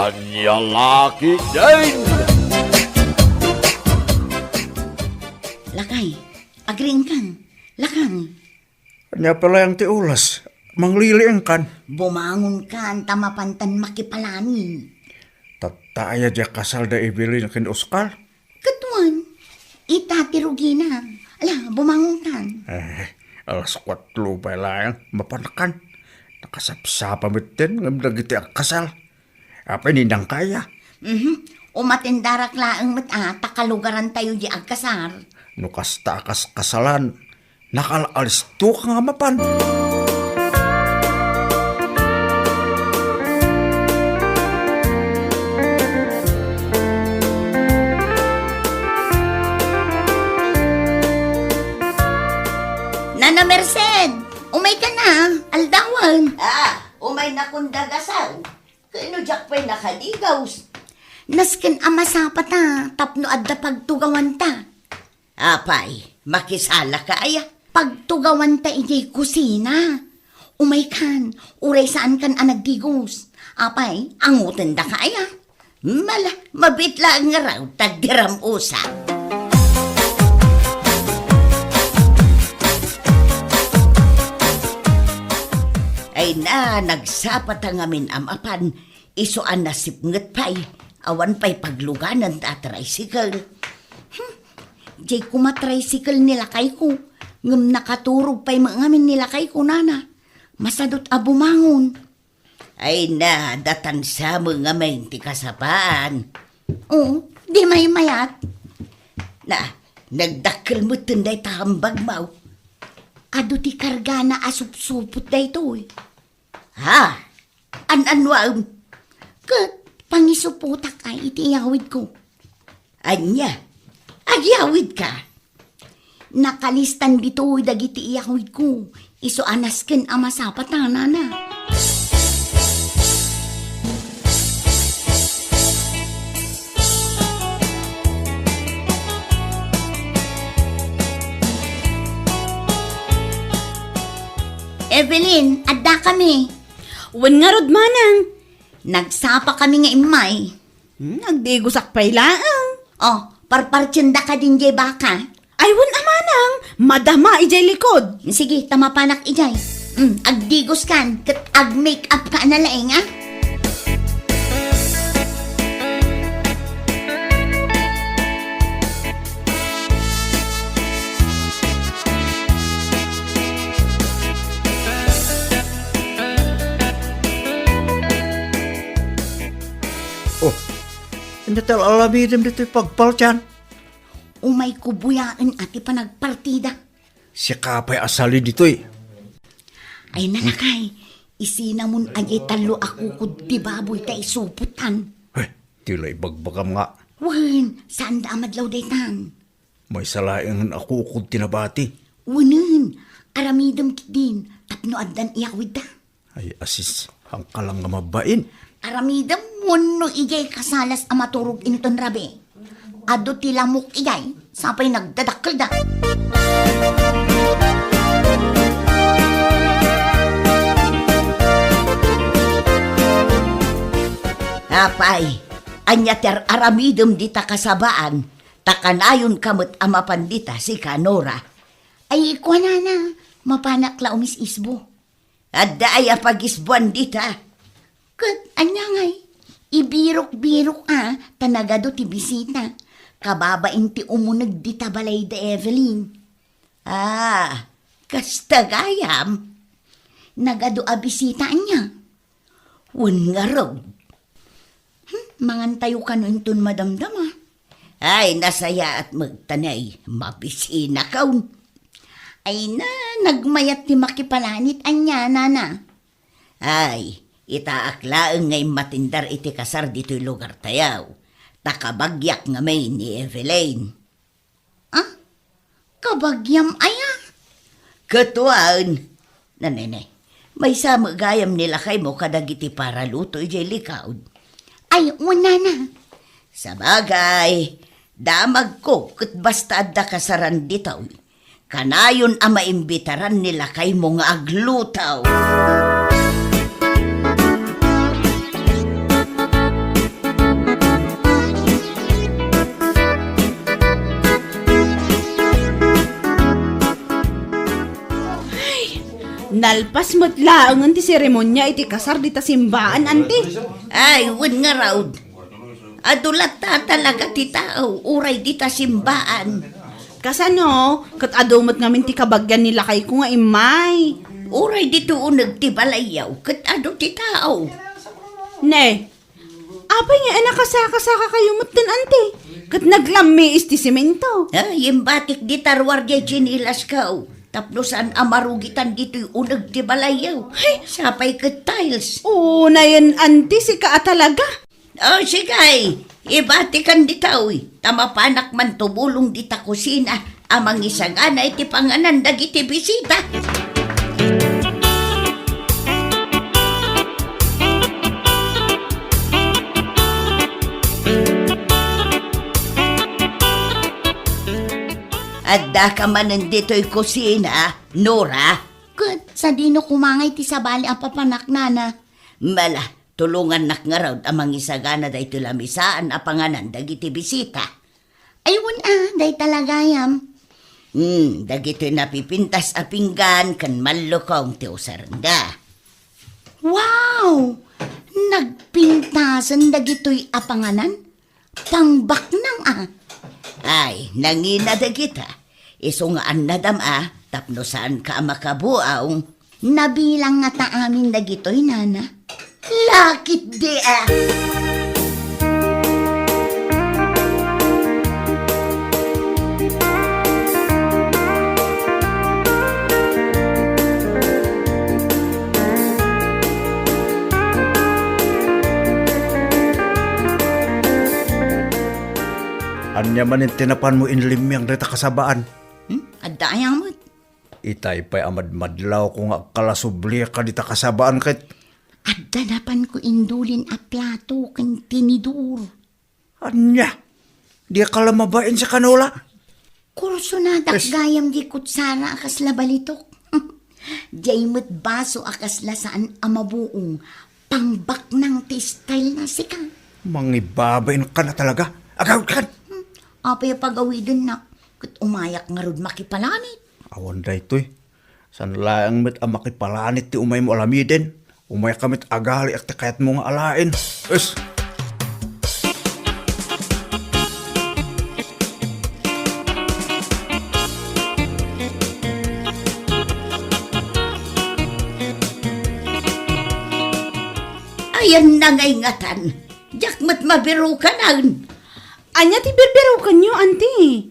Kanyang laki din! Lakay, agring kang. Lakang, Kanya pala yung tiulas. Mangliliang kan. bumangon kan tamapantan makipalani. Tataya dia kasal da Evelyn kin Oscar. Katuan, itatirugi na. Ala, bumangon kan. Alas 4 pa lang. Mapanakan. Nakasapsapa mitin. Ngamdagiti ang kasal. Apa nindang kaya? Umatindarak laang takalugaran tayo di agkasar. Nukasta akas kasalan. Nakalalis to ka nga mapan. Nana Merced, umay ka na, aldawan. Umay na kung dagasaw. Kano jak pa'y nakaligaws? Nasken amasapa ta, tapno adda pagtugawan ta. Apay, makisala ka aya. Pagtugawan ta ijay kusina. Umay kan, uray saan kan anagdigos. Apay, angutin da ka aya. Mabitla nga raw, tagdiram usa. Ay na, nagsapat ang amin amapan, isuan na sipnget pa'y, awan pa'y pagluganan ta tricycle. Jay kumatricycle nila kay ko, ngam nakaturog pa'y mangamin nila kay ko nana, masadot abumangon. Ay na, datan sa mga may ti kasapaan. Oo, di may mayat. Na, nagdakkel mo tunday tahambag mau. Ado ti karga na asup-supot da ito eh. Ha? An-anwaam? Kat, pangisuputak ay itiyawid ko. Anya? Agyawid ka? Nakalistan dito dagiti iyawid ko. Iso anasken amasapatana na. Evelyn, adda kami. Wan nga rod manang. Nagsapa kami nga imay. Nagdigusak pa'y laang. Oh, parpartsyenda ka din jay baka. Ay, wan amanang. Madama ijay likod. Sige, tama panak ijay. Agdigos kan, kat ag-make up ka na laeng, ah? Oh, hindi tal alamidin dito pagpal dyan. Umay kubuyaan ati pa nagpartida. Si kapay asali dito eh. Ay nanakay, isinamon ay talo ako kud di baboy ta isuputan. Tila ibagbagam nga. Wan, saan da amadlaw daytan? May salaing ako kung tinabati. Wanan, aramidam din, tapno addan iyawid da. Ay asis, ang kalang nga mabain. Aramidam mo igay kasalas amaturog inton rabi. Ado tilamok igay, sapay nagdadakkel da. Apay, anyater aramidam dita kasabaan, takanayon kamot amapandita si Kanora. Ay, ikuha na, mapanak la umis isbo. Adda ay apagisbuan dita. Kat, anya ngay, ibirok-birok tanagado ti bisita. Kababain ti umunag di tabalay da Evelyn. Kastagayam. Nagado a bisita niya. Wan nga raw. Mangantayo ka no inton madamdama. Ay, nasaya at magtanay. Mabisina kaun. Ay na, nagmayat ti makipalanit anya, nana. Ay, itaaklaan ngay matindar iti kasar dito'y lugar tayaw. Takabagyak nga may ni Evelyn. Kabagyam aya? Katuan. Nanay, may samagayam nila kay mo kadagiti para luto ijay likaod. Ay, una na. Sabagay, damag ko kat basta adda kasaran ditaw. Kanayon ang maimbitaran nila kay mo nga aglutaw. Nalpas mo't laangan ti seremonya iti kasar dita simbaan, ante. Ay, wen nga raw. Adulat ta talaga ti tao, uray dita simbaan. Kasano, kat adomot ngamin ti kabagyan nila kay ko nga imay. Uray dito unag ti balayaw, kat ado ti tao. Ne, apay nga nakasaka-saka kayo mutin, ante. Kat naglami isti semento. Ay, yung batik di tarwar di chinilas ka. Taplosan amarugitan dito yung unag ti balayaw. Ay, sapay kat tiles. Oo, na yan, ante, si ka talaga. Oh, sigay, ibatikan di tao. Tamapanak man tubulong di ta kusina. Amang isagana iti panganan dagiti bisita. Adda ka man nandito'y kusina, Nora. Kat, sa dino kumangay ti sabali ang papanak nana. Mala, tulungan nak nga raw amang isagana dahi tulamisaan a panganan dagiti bisita. Ayun day talagayam. Dagiti napipintas a pinggan kan malukong ti usaranda. Wow! Nagpintasan dagitoy apanganan? Pangbaknang Ay, nangina dagita. Isungaan na dama, tapno saan ka makabuaw. Nabilang nga ta amin dagitoy nana. Lakit di Anya man yung tinapan mo inlimyang rita kasabaan. Adayang mo. Itay pa'y amad-madlaw kung kalasubli ka dita kasabaan kahit. At danapan ko indulin a plato kan tinidur. Anya, di ka lamabain sa kanula. Kurso na dakgayam di kutsara akas labalitok. Jaymut baso akas lasaan amabuong pangbaknang ti style na sika. Mangibabain ka na talaga. Agaw ka. Apay pagawidin na kat umayak nga rod makipalanit. Awan da ito'y. San laang met ang makipalanit ti umay mo alamiden. Umay kamit agali at kayat mo nga alain. Es! Ayan na ngay ngatan. Jakmat mabiru ka na. Anya ti berbero kanyo, ante.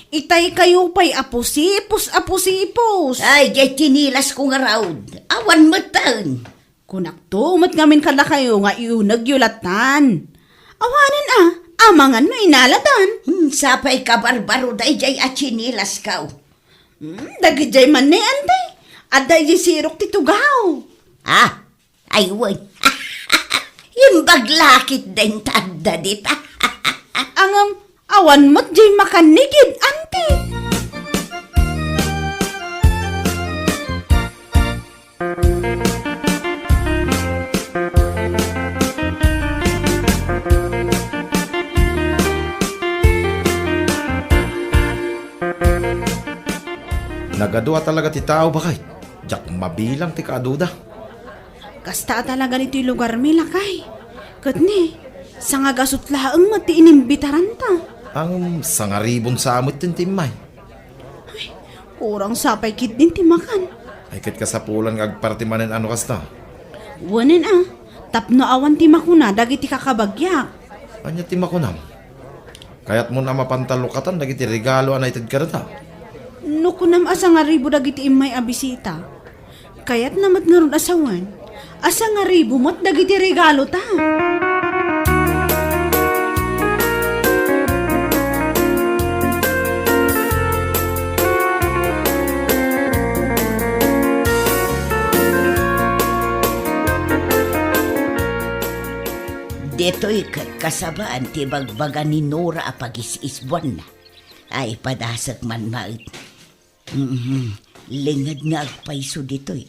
Itay kayo pa'y apusipos. Ay, jay tinilas ko nga raw. Awan matang. Kunakto, umat ngamin kala kayo nga iunag yulatan. Awanan amangan mo inalatan. Sapay ka barbaro day jay at tinilas ka. Dagi jay man ni ante. Aday jay sirok ti tugaw. Aywan. Yung baglakit din tanda dita. Angam, awan mo't jay makanigid, ante. Nagadua talaga ti tao bakay. Jak mabilang ti kaaduda. Kasta talaga nito'y lugar mi lakay. Katni, sa nga gasutlaang mati inimbitaran ta. Ang sangaribon sa amot tin timay. Kurang sapay kit din timakan. Ay kit kasapulan nga agpartimanen ano kasta. Wanin tapno awan timakuna dagiti kakabagyak. Anya timakunam. Kayat mo na mapantalukatan dagiti regalo anay tid karata. Nukunam asa nga ribo dagiti imay abisita. Kayat namat nga ron asawan. Asa nga ribo mo't dagiti regalo ta. Deto'y kasabaan ti bagbagan ni Nora a pag-is-isbuan na. Ay, padasag man maut. Lingad nga agpaiso dito'y.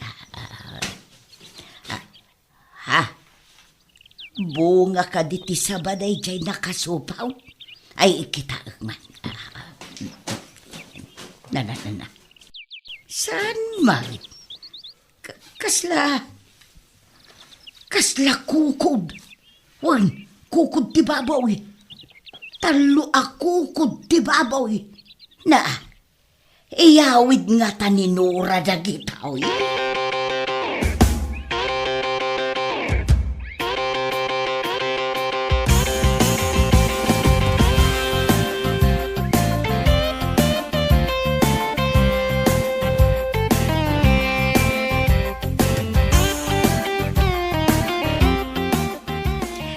Bunga ka diti sabaday jay nakasupaw. Ay, ikita man. Na. Saan maut? Kasla kukod. Wan, kukod ti babaw eh. Talo a kukod ti babaw eh. Na, iyawid nga taninura dagitaw eh.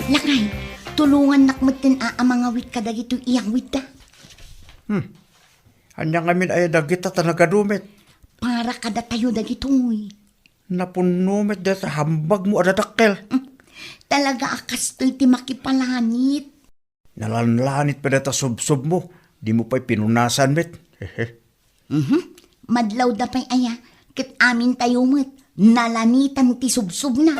Lakay, tulungan nakmutin mga wit ka dagito iyang wit da. Anya ngamin ay dagita tanagadumit. Para kada tayo dagito eh. Napunumit dito hambag mo adadakkel. Talaga akas to'y ti makipalanit. Nalanlanit pa dito subsub mo. Di mo pa'y pinunasan mit. Madlaw da pa'y aya, kit amin tayo mo't nalanitan ti subsub na.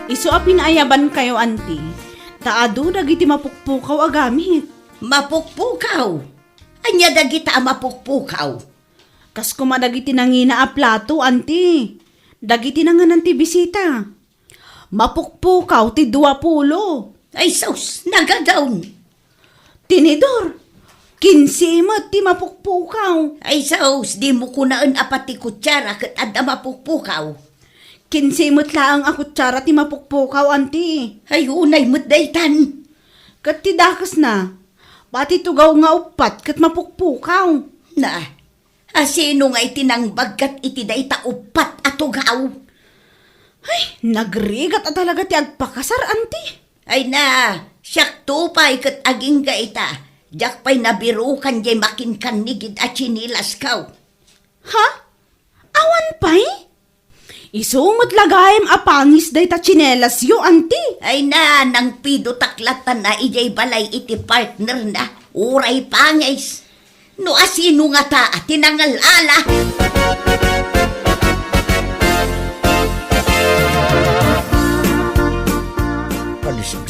Isu a pinaayaban kayo, anti. Taado dagiti mapukpukaw agamit. Mapukpukaw. Anya dagita mapukpukaw. Kas kumadagiti nangina a plato, anti. Dagiti nanganan ti bisita. Mapukpukaw ti 20. Ay sus, nagadawn. Tinidor, 15 mat ti mapukpukaw. Ay sus, di mo kunaan apat ti kutsara kat adda mapukpukaw. 15 mat laang a kutsara ti mapukpukaw, anti. Ay unay mo't daytan. Kat ti dakas na. Pati tugaw nga upat kat mapukpukaw. Na, asino nga itinangbag kat iti dayta upat atugaw. Ay, nagrigat at talaga ti agpakasar, anti. Ay na, siyak tupay kat aging gaita. Diyak pa'y nabirukan jay makinkanigid at chinilas kaw. Ha? Awan pa'y? Isumot lagayem apangis day ta chinelas yo, anti. Ay na, nang pido taklatan na ijay balay iti partner na. Uray pangis. No asino nga ta tinangalala.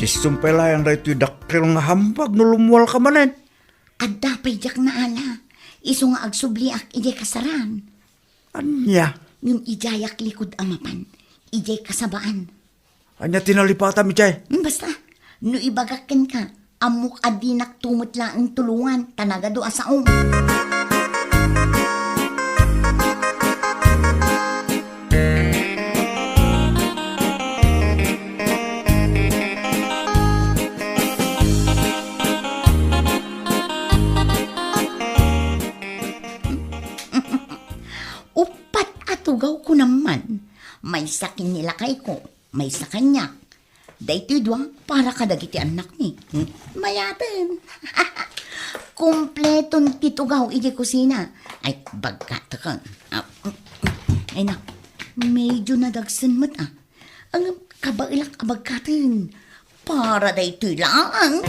Distum pala yung dahito yung dakil nga hambag no lumuwal ka manen. At dapay jak na ala. Iso nga agsubliak ijay kasaran. Anya? Yung ijayak likod amapan. Ijay kasabaan. Anya tinalipata mi chay? Basta, no ibagakin ka, amok adinak tumot laang tulungan, tanagado asaong. Upat atugaw ko naman. May sakin nilakay ko, may sa kanya. Dahito dwa, para kadagiti anak ni. Mayatin. Kumpletong titugaw iti kusina. Ay, bagkata ka. Ay na, medyo nadagsan mo't Ang kabailak abagkatin. Para dahito lang.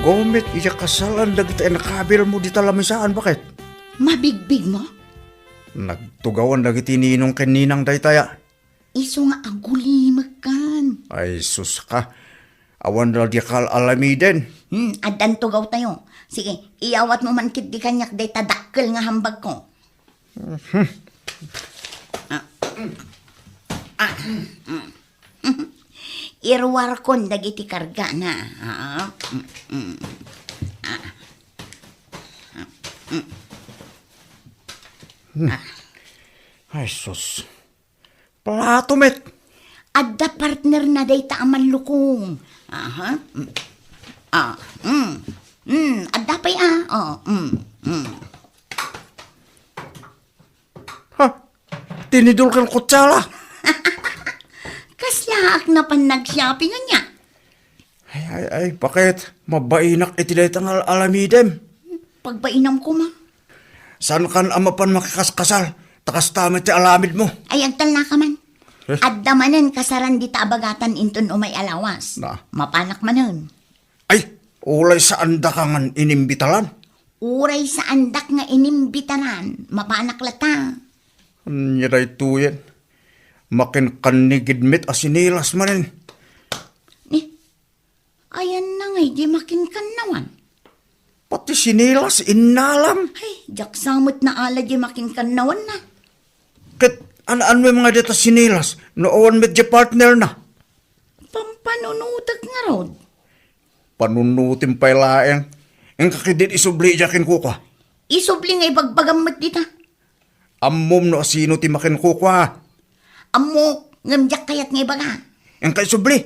Gomit, iya kasalan dagiti nakabil mo di talamisaan, bakit? Mabigbig mo? Nagtugawan dagiti ninong kaninang daytaya. Iso nga agulimag kan. Ay sus ka, awan na di kal alamiden. Adan tugaw tayo. Sige, iyawat mo man kit di kanyak day tadakkel nga hambag ko. Irwar kon dagiti karga na. Ay sus, plato met. Adda partner na dayta aman lukong. Aha. Adda pa'y Ha? Tinidol kang kutsala. Kaslaak na pan nag-shopping niya. Ay, bakit? Mabainak itidaytang alamidem. Pagpainam ko ma. Saan kan amapan makikaskasal? Takas tamit ti alamid mo. Ay, agtal na ka man. Eh? Adda manen kasaran di abagatan inton umay alawas. Na? Mapanak manen. Ay, ulay sa anda ka ngan inimbitalan. Uray sa andak nga inimbitaran. Mapanak lata. Niray tuyen. Makin kanigidmit asinilas manin. Ayan na ngay, di makinkan nawan. Pati sinilas inalam. Ay, jak samot na ala di makinkan nawan na. Kat anaan mo mga dito sinilas. Noon med di partner na. Pampanunutag nga rod. Panunutin pa'y laeng. Ang kakidin isubli jakin ko ka. Isubli ngay bagbagamot dita. Ammom no asino ti makin ko ka. Amo, ngamjak kayat ngay baga. Ang kay subli.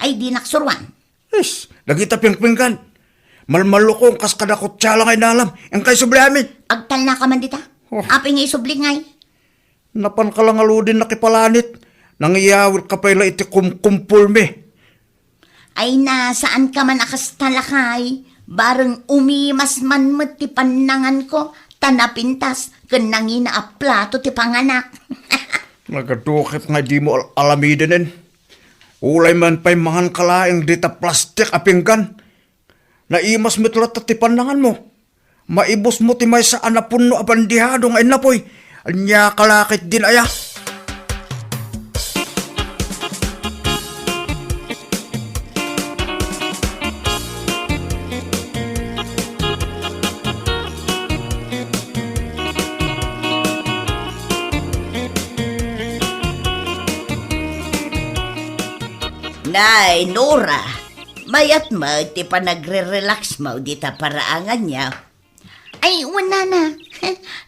Ay, di naksurwan. Yes, lagi taping-pinggan. Malmalukong kas kada kutsala ngay nalam. Ang kay subli amin. Agtal na ka man dita. Oh. Api ngay isubli ngay. Napan ka lang aludin nakipalanit. Nangyayawil ka pa'y iti kumkumpul me. Ay na, saan ka man akas talakay? Bareng umimas man mo ti panangan ko. Tanapintas, kanangin na aplato ti panganak. Nagadukit nga di mo alamidinin. Ulay man pa'y mangan kalaing dita plastik apinggan. Naimas mo tula ti panangan mo. Maibos mo ti may sa anapun no abandihado nga inapoy. Anya kalakit din aya. Nay, Nora, mayat mo, ti pa nagre-relax mo, di ta paraangan niya. Ay, wala na.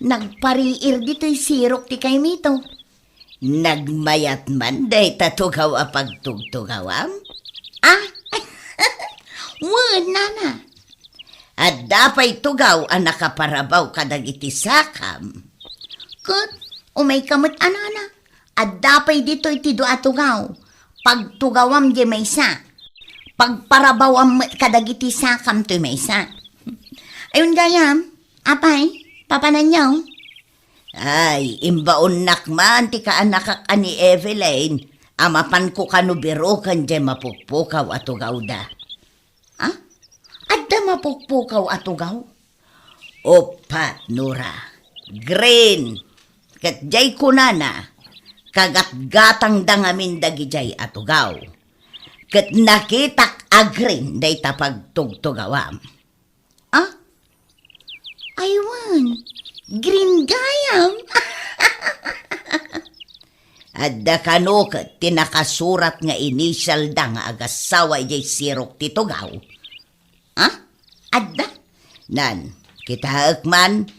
Nagpariir dito'y sirok ti kay Mito. Nagmayat man, day tatugaw a pagtugtugawam. Ah? Wala na. At dapay tugaw ang nakaparabaw kadag iti sakam. Kut, umay kamot anana. At dapay dito'y tido atugaw. Pagtugawam di may sa. Pagparabawam kadagiti sakam to may sa. Ayun gayam, apay, papananyaw. Ay, imbaon nakman, ti ka anak ni Evelyn. Amapan ko kanubiro kan di mapukpukaw atugaw da. Ah? Adda mapukpukaw atugaw? Opat, Nora. Green. Kat jay kunana. Kagat-gatang dangamin dagijay atugaw. Kat nakitak agrin day tapagtugtugawam. Ah? Aywan, green gayam. Adda kanukat tinakasurat nga initial da nga agasawa jay sirok titugaw. Ah? Adda? Nan, kitaak man,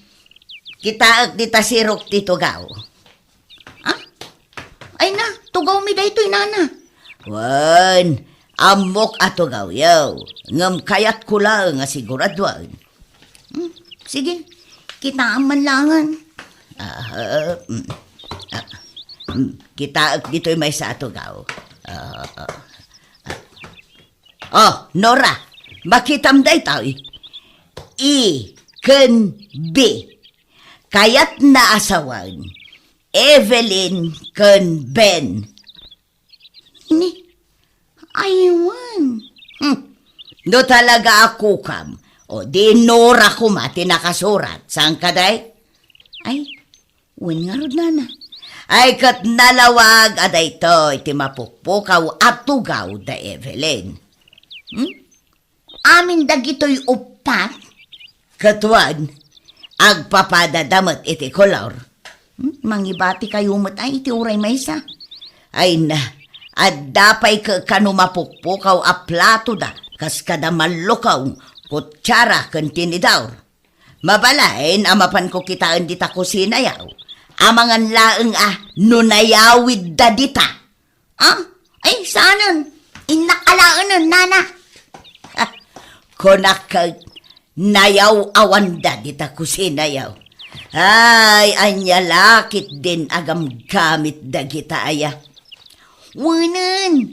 kitaak dita sirok titugaw. Ay na, tugaw mi daytoy nana. Wan, amok atugaw yaw. Ngam kayat ko lang nga siguradwan. Sige, kita ang manlangan. Kitaak dito'y may sa atugaw. Oh, Nora, makitam day tayo. I, ken, B. Kayat na asawan. Evelyn ken Ben. Ini, aywan. No talaga ako kam. O di Nora ko mati nakasurat. Saan ka day? Ay, wen nga rod nana. Ay kat nalawag aday to iti mapukpukaw at tugaw da Evelyn. Amin dagitoy upat. Katuan, agpapadadamat iti kolor. Mangibati kayo mat ay iti uray maysa. Ay na, at dapay ka kanumapukpukaw a plato da, kas kada malukaw, kutsara kan tinidawr. Mabalain, amapan ko kitaan dita kusina yaw. Amangan laeng nunayawid da dita. Ah, Ay, saanan? Inakalaan nun, nana. Konakag nayaw awanda dita kusinayaw. Ay, anya lakit din agam gamit dagita aya. Wanan,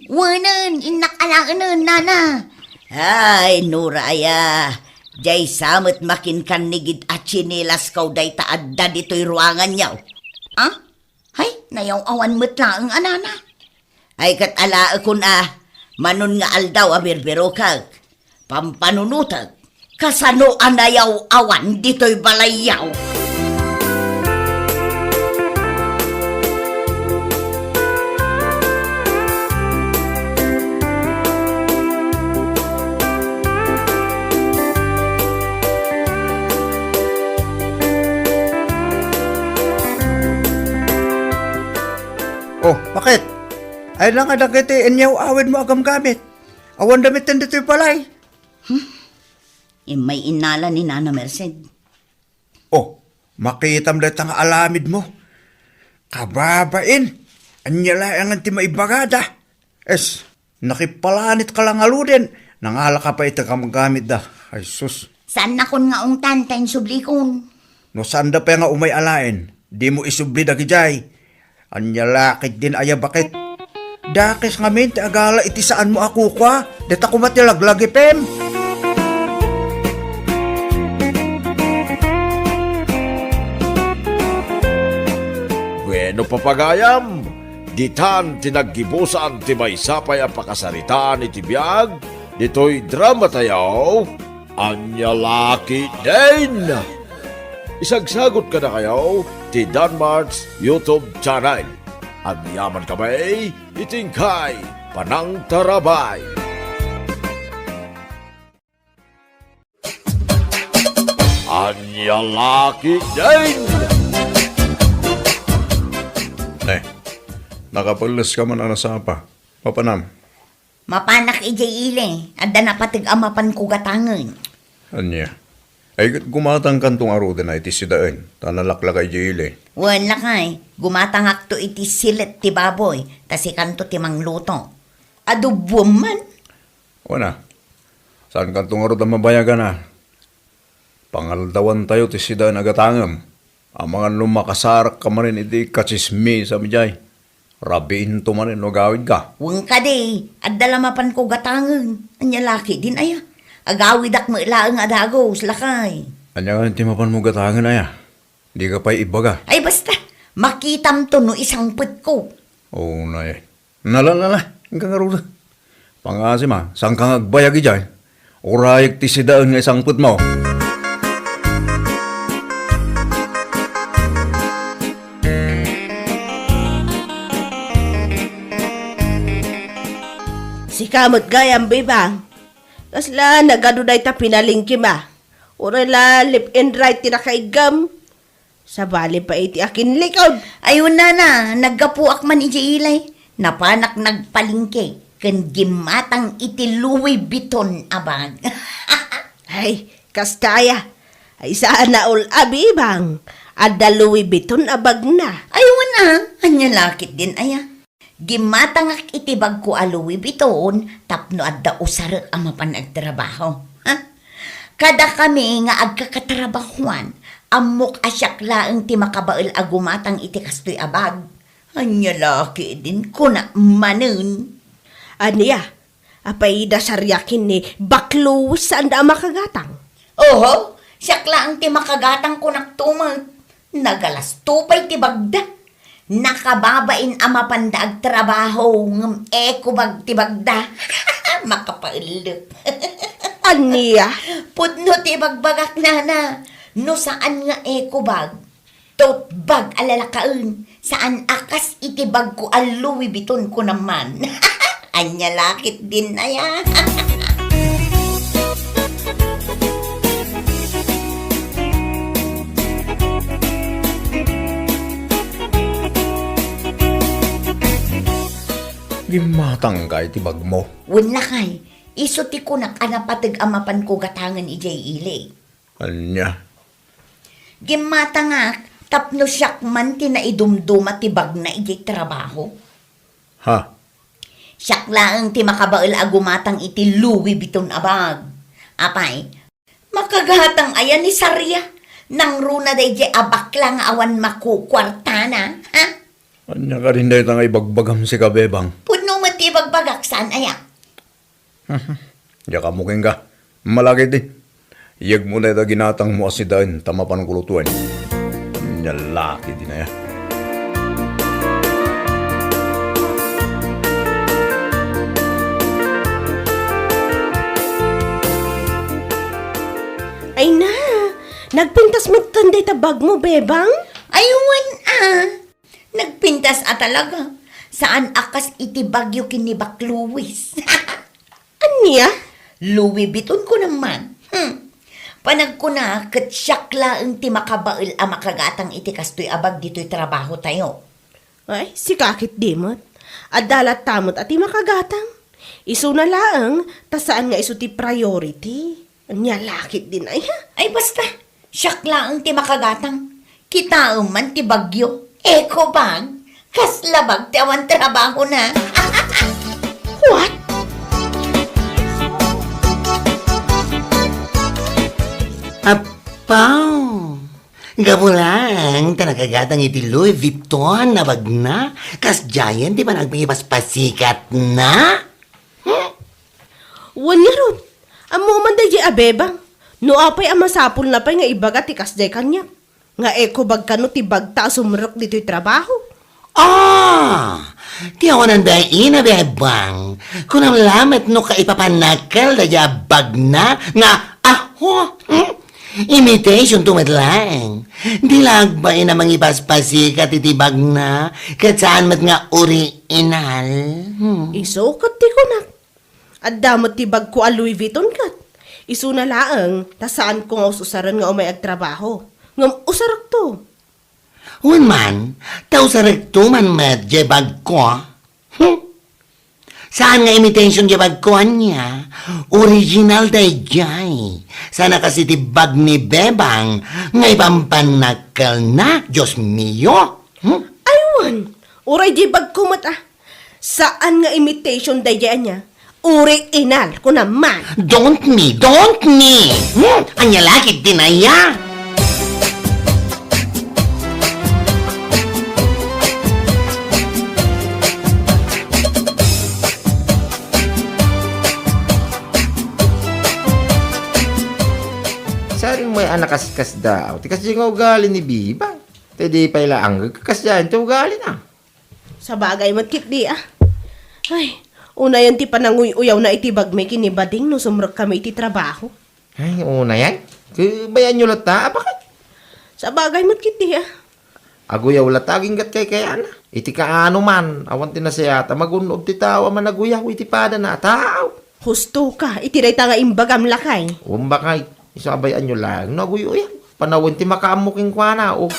inakalaan nun, nana. Ay, Nuraya, jay samot makin kanigid at chinilas kaw day taadda dito'y ruangan yaw. Ah? Hay, nayaw awan mo't lang ang anana. Ay kat ala akon manon nga aldaw abirbiro kag. Pampanunutag, kasano anayaw awan dito'y balayaw. Oh, bakit? Ay lang nga dagiti inyaw awid mo agam gamit. Awan damit din dito'y balay. May inala ni Nana Merced. Oh, makitam dahil nga alamid mo. Kababain. Anya lang ang ti maibagada. Es, nakipalanit ka lang aludin. Nangala ka pa ito kamagamit da. Ay sus. Saan na kun nga ong tantayin sublikon? No sanda pa nga umay alain. Di mo isubli da gijay. Anya lakit din aya bakit. Dakis nga min, agala iti saan mo ako kwa. Deta ko matilaglag ipem. Bueno papagayam, ditan tinaggibusan ti may sapay ang pakasaritaan iti biyag, dito'y drama tayaw, anya laki din. Isagsagot ka na kayo ti Danmar's YouTube channel. At yaman kamay, itingkay, panang tarabay. Anya laki din. Nakapalas ka man ang nasapa. Papanam. Mapanak ijay ile, adda na patig amapan ko gatangan. Anya. Ay gumatang kantong arudan na iti sidaan. Tanalakla kay Jile. Wala kay, gumatangak to iti silet ti baboy, tasi kanto ti mangluto. Adobo man. Wana. Saan kantong arudan mabayagan na? Pangaldawan tayo ti sidaan agatangam. Ang mga lumakasarak ka man rin iti kachismi sa mijay. Rabiin to man rin no gawid ka. Wang ka de, adda lamapan ko gatangan. Anya laki din aya. Agawid ak mailaang adagos, lakay. Anya nga ti mapan mo gatangan aya. Di ka pa'y ibaga. Ay basta, makitam to no isang put ko. Oo na eh. Nalala, hanggang arudan. Pangasi ma, saan kang agbayag ijay? Urayag ti sidaan nga isang put mo. Si kamot gayam bibang. Kasla nagaduday ta pinalingki ma. Urala lip and right tinakaigam. Sa bali pa iti akin likod. Ayun na, naggapuak man iti ilay. Napanak nagpalingke. Ken gimatang iti Louis Vuitton abag. Ay, kastaya. Ay saan na ul abibang. Adda Louis Vuitton abag na. Ayun na, anya lakit din aya. Gimatangak itibag ko a Louis Vuitton, tapno adda usar ang mapanagtrabaho. Ha? Kada kami nga agkakatrabahuan, amok asyak laang ti makabail agumatang iti kastoy abag. Anya laki din ko na manun. Aniya, apay dasaryakin ni baklo saan da makagatang. Oho, siyak laang ti makagatang ko naktumag. Nagalas tupay ti bagda. Nakababain ama pandaag trabaho ng ekubag ti bagda. Makapailip. Aniya, Pudno ti bagbagak nana. No saan nga ekubag? Tote bag alalakaun. Saan akas itibag ko al Louis Vuitton ko naman. Anya lakit din na yan. Gimatang ka iti bag mo. Wala kay. Iso ti kunak anapatag amapan ko gatangan ijay ilay. Anya. Gimatangak, tapno siyak man tinaidumduma ti bag na ijay trabaho. Ha? Siyak lang ti makabail agumatang iti Louis Vuitton abag. Apay, makagahatang ayan ni Sarya. Nang runa day di abak lang awan makukwartana. Ha? Anya ka rin dahil nga ibagbagam si kabebang. Puno mo ti bagbagak saan aya? Ya ka muking ka. Malaki din. Iyag mo na ito ginatang mo asidain tamapan kulutuan. Anya laki din na ya. Ay na, nagpintas mo tanday tabag mo, bebang? Aywan nagpintas talaga. Saan akas iti bagyo kinibak Louis? Anya? Louis Vuitton ko naman. Panag ko na, kat syakla ang ti makabail a makagatang iti kastoy abag dito'y trabaho tayo. Ay, si kakit dimot. Adalat tamot at makagatang. Iso na laang, tasaan nga iso ti priority. Anya lakit din ay ha? Ay basta, syakla ang ti makagatang. Kita man ti bagyo. Eko bag, kaslabag ti awan trabaho na. What? Apaw! Gabulang, tanagagatang iti Louis Vuitton na bag na. Kas giant, di ba nagpangipasikat na? Wanyarod. Amo man day abebang. No apay ang masapul na pa'y nga ibaga ti kasday kanya. Nga eko bag kano ti bagta sumrok dito'y trabaho. Ah! Ti ako nanday ina bebang. Kung ang lamat no ka ipapanakal da bag na nga aho. Imitation tumatlang. Di lagbay na mangipaspasikat iti bag na kat saan mat nga original. Iso kat ti kunak. At damot ti bag ko a Louis Vuitton kat. Iso na laang, tasaan ko nga usaran nga umay agtrabaho. Ngam usarak to. Wan man, tau sa rekto man met je bag ko. Saan nga imitation je bag ko niya? Original day jay. Sana kasi ti bag ni Bebang nga ipampanakal na. Diyos mio. Aywan, uray di bag ko mat ah. Saan nga imitation day niya? Original ko naman. Don't me. Anya lakit din aya. Sari mo anak kaskas daw. Ti kasi nga ugali ni Bibang. Tedi pa ilaang kasyan ti ugali na. Sa bagay matkit di ah. Ay, una yan ti pananguy-uyaw na itibag may kinibading no sumrok kami iti trabaho. Ay, una yan. Bayan nyo lata, bakit? Sa bagay matkit di ah. Aguyaw lataging gat kay kaya na. Iti kaano man, awan tinasayata, magunob ti tao, man aguyaw, iti pada na, tao. Husto ka, itiray ta nga imbagam lakay. Umbakay, isabayan nyo lang, naguyaw yan. Panawin ti makamuking kwa na, oh.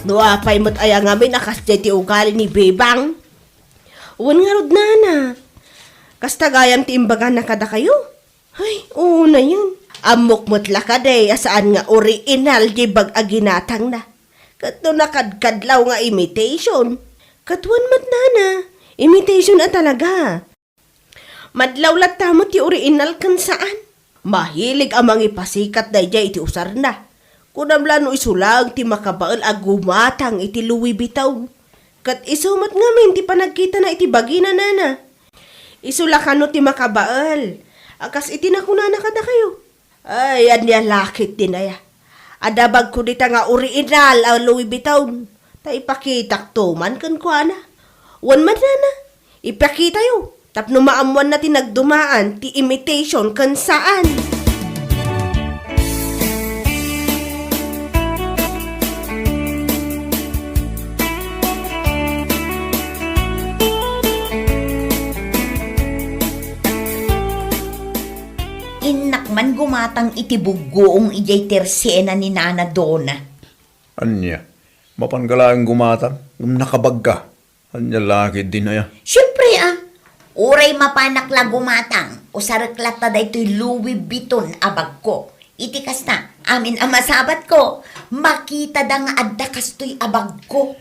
No apay mo't aya nga may nakasday ti ugali ni Bebang. Uwan nga rod nana. Kastagayam ti imbagan na kada kayo. Ay, una yun. Amok mo't lakaday asaan nga original di bag aginatang na. Kato nakadkadlaw nga imitation. Katuan mat nana. Imitation na talaga. Madlaw latamo ti original kan saan. Mahilig amang ipasikat day jay iti usar na. Kunamla no isulag ti makabaal agumatang iti Louis Vuitton. Kat isumat nga min ti panagkita na iti bagina nana. Isulakano ti makabaal. Akas iti nakunana kada kayo. Ay, anya lakit din aya. Adabag ko dita nga original ang Louis Vuitton. Ta ipakitak to man kan ko ana. Wan man nana. Ipakita yo. Tapno maamuan na ti nagdumaan ti imitation kan saan. Inak man gumatang iti bugoong ijay tersena ni Nana Donna. Anya, mapanggalaan gumatang, yung nakabag ka. Anya laki din aya. Siyempre Uray mapanak la gumatang, usaraklat ta daytoy Louis Vuitton abag ko. Iti kasta, amin ang masabat ko, makita da nga adda kastoy abag ko.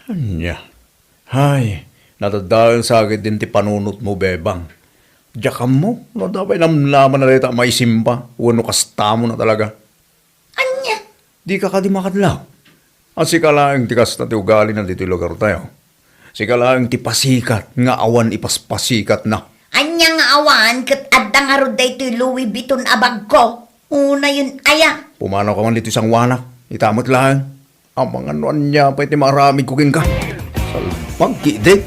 Anya. Hay, natadaan sa akin din ti panunot mo, bebang. Diyakan mo, nadabay namlaman na rita may simba. Wano kasta mo na talaga. Anya? Di ka di makadlaw. At si kalaang ti kasta ti ugali na dito lugar tayo. Si kalaang ti pasikat, nga awan ipaspasikat na. Anya nga awan, kat adda nga ro daytoy Louis Vuitton abag ko. Una yun, aya. Pumanaw ka man dito isang wanak. Itamot lang. Ang mga nuan niya pa iti maraming kuking ka. Salpag kide.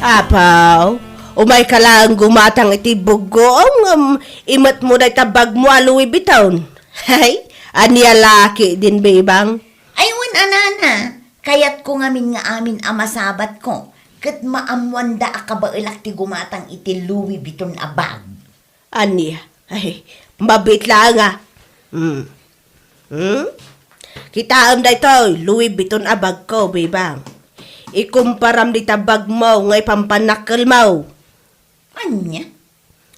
Apaw, umay ka lang gumatang iti bugong, imat mo na tabag mo a Louis Vuitton. Hay, aniya laki din, bebang. Aywan anana, kayat ko ngamin nga amin amasabat ko, kat maamwanda akabailak ti gumatang iti Louis Vuitton abag. Aniya, ay, mabit lang ah. Kitaam da ito, Louis Vuitton abag ko, bebang. Ikumparam di tabag mo, ngay pampanakal mo. Anya?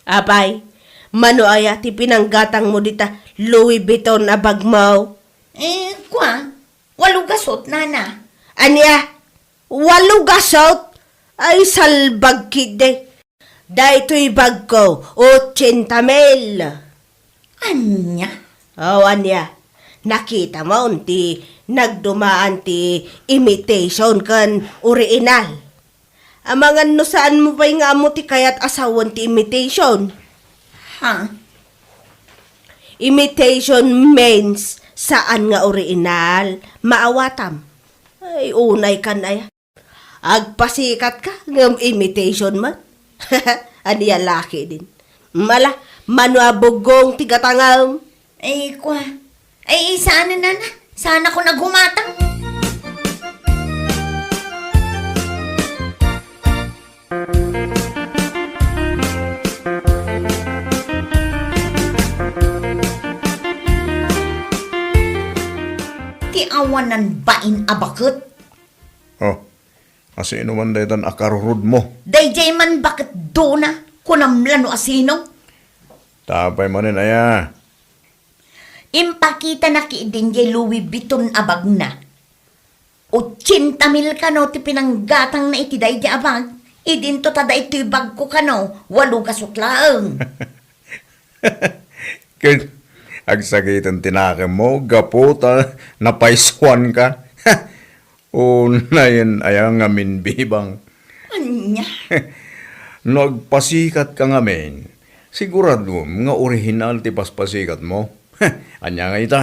Apay, mano aya ti pinanggatang mo dita Louis Vuitton abag mo. Kwa, walo gasot nana. Anya, walo gasot? Ay salbag kide. Dahito'y bag ko, 80,000. Anya? Oh, anya, nakita mo ti nagdumaan ti imitation kan original. Amangan no saan mo pa'y nga mo ti kayat asawan ti imitation? Ha? Imitation means saan nga original, maawatam. Ay, unay ka na ya. Agpasikat ka, ng imitation man. Aniya laki din. Mala, manuabugong tigatangam. Kwa, sana nana, sana ko nagumatang. Ti awanan bain abakot. Oh, kasi inuman daytan akarurod mo. Dayjay man bakit dona kunamlano asino? Tapay manin aya. Impakita na kiidin jay Louis Vuitton abag na. 80,000 kano ti pinanggatang na iti dayjay abag. Idin to tada ito'y bag ko kano, 8 kasutlaang. Kaya, agsakitan tinake mo, gaputa, napaiswan ka. Una yan, ayang ngamin bibang. Anya? Nagpasikat ka ngamin. Sigurado nga original ti paspasikat mo. Anya nga ita,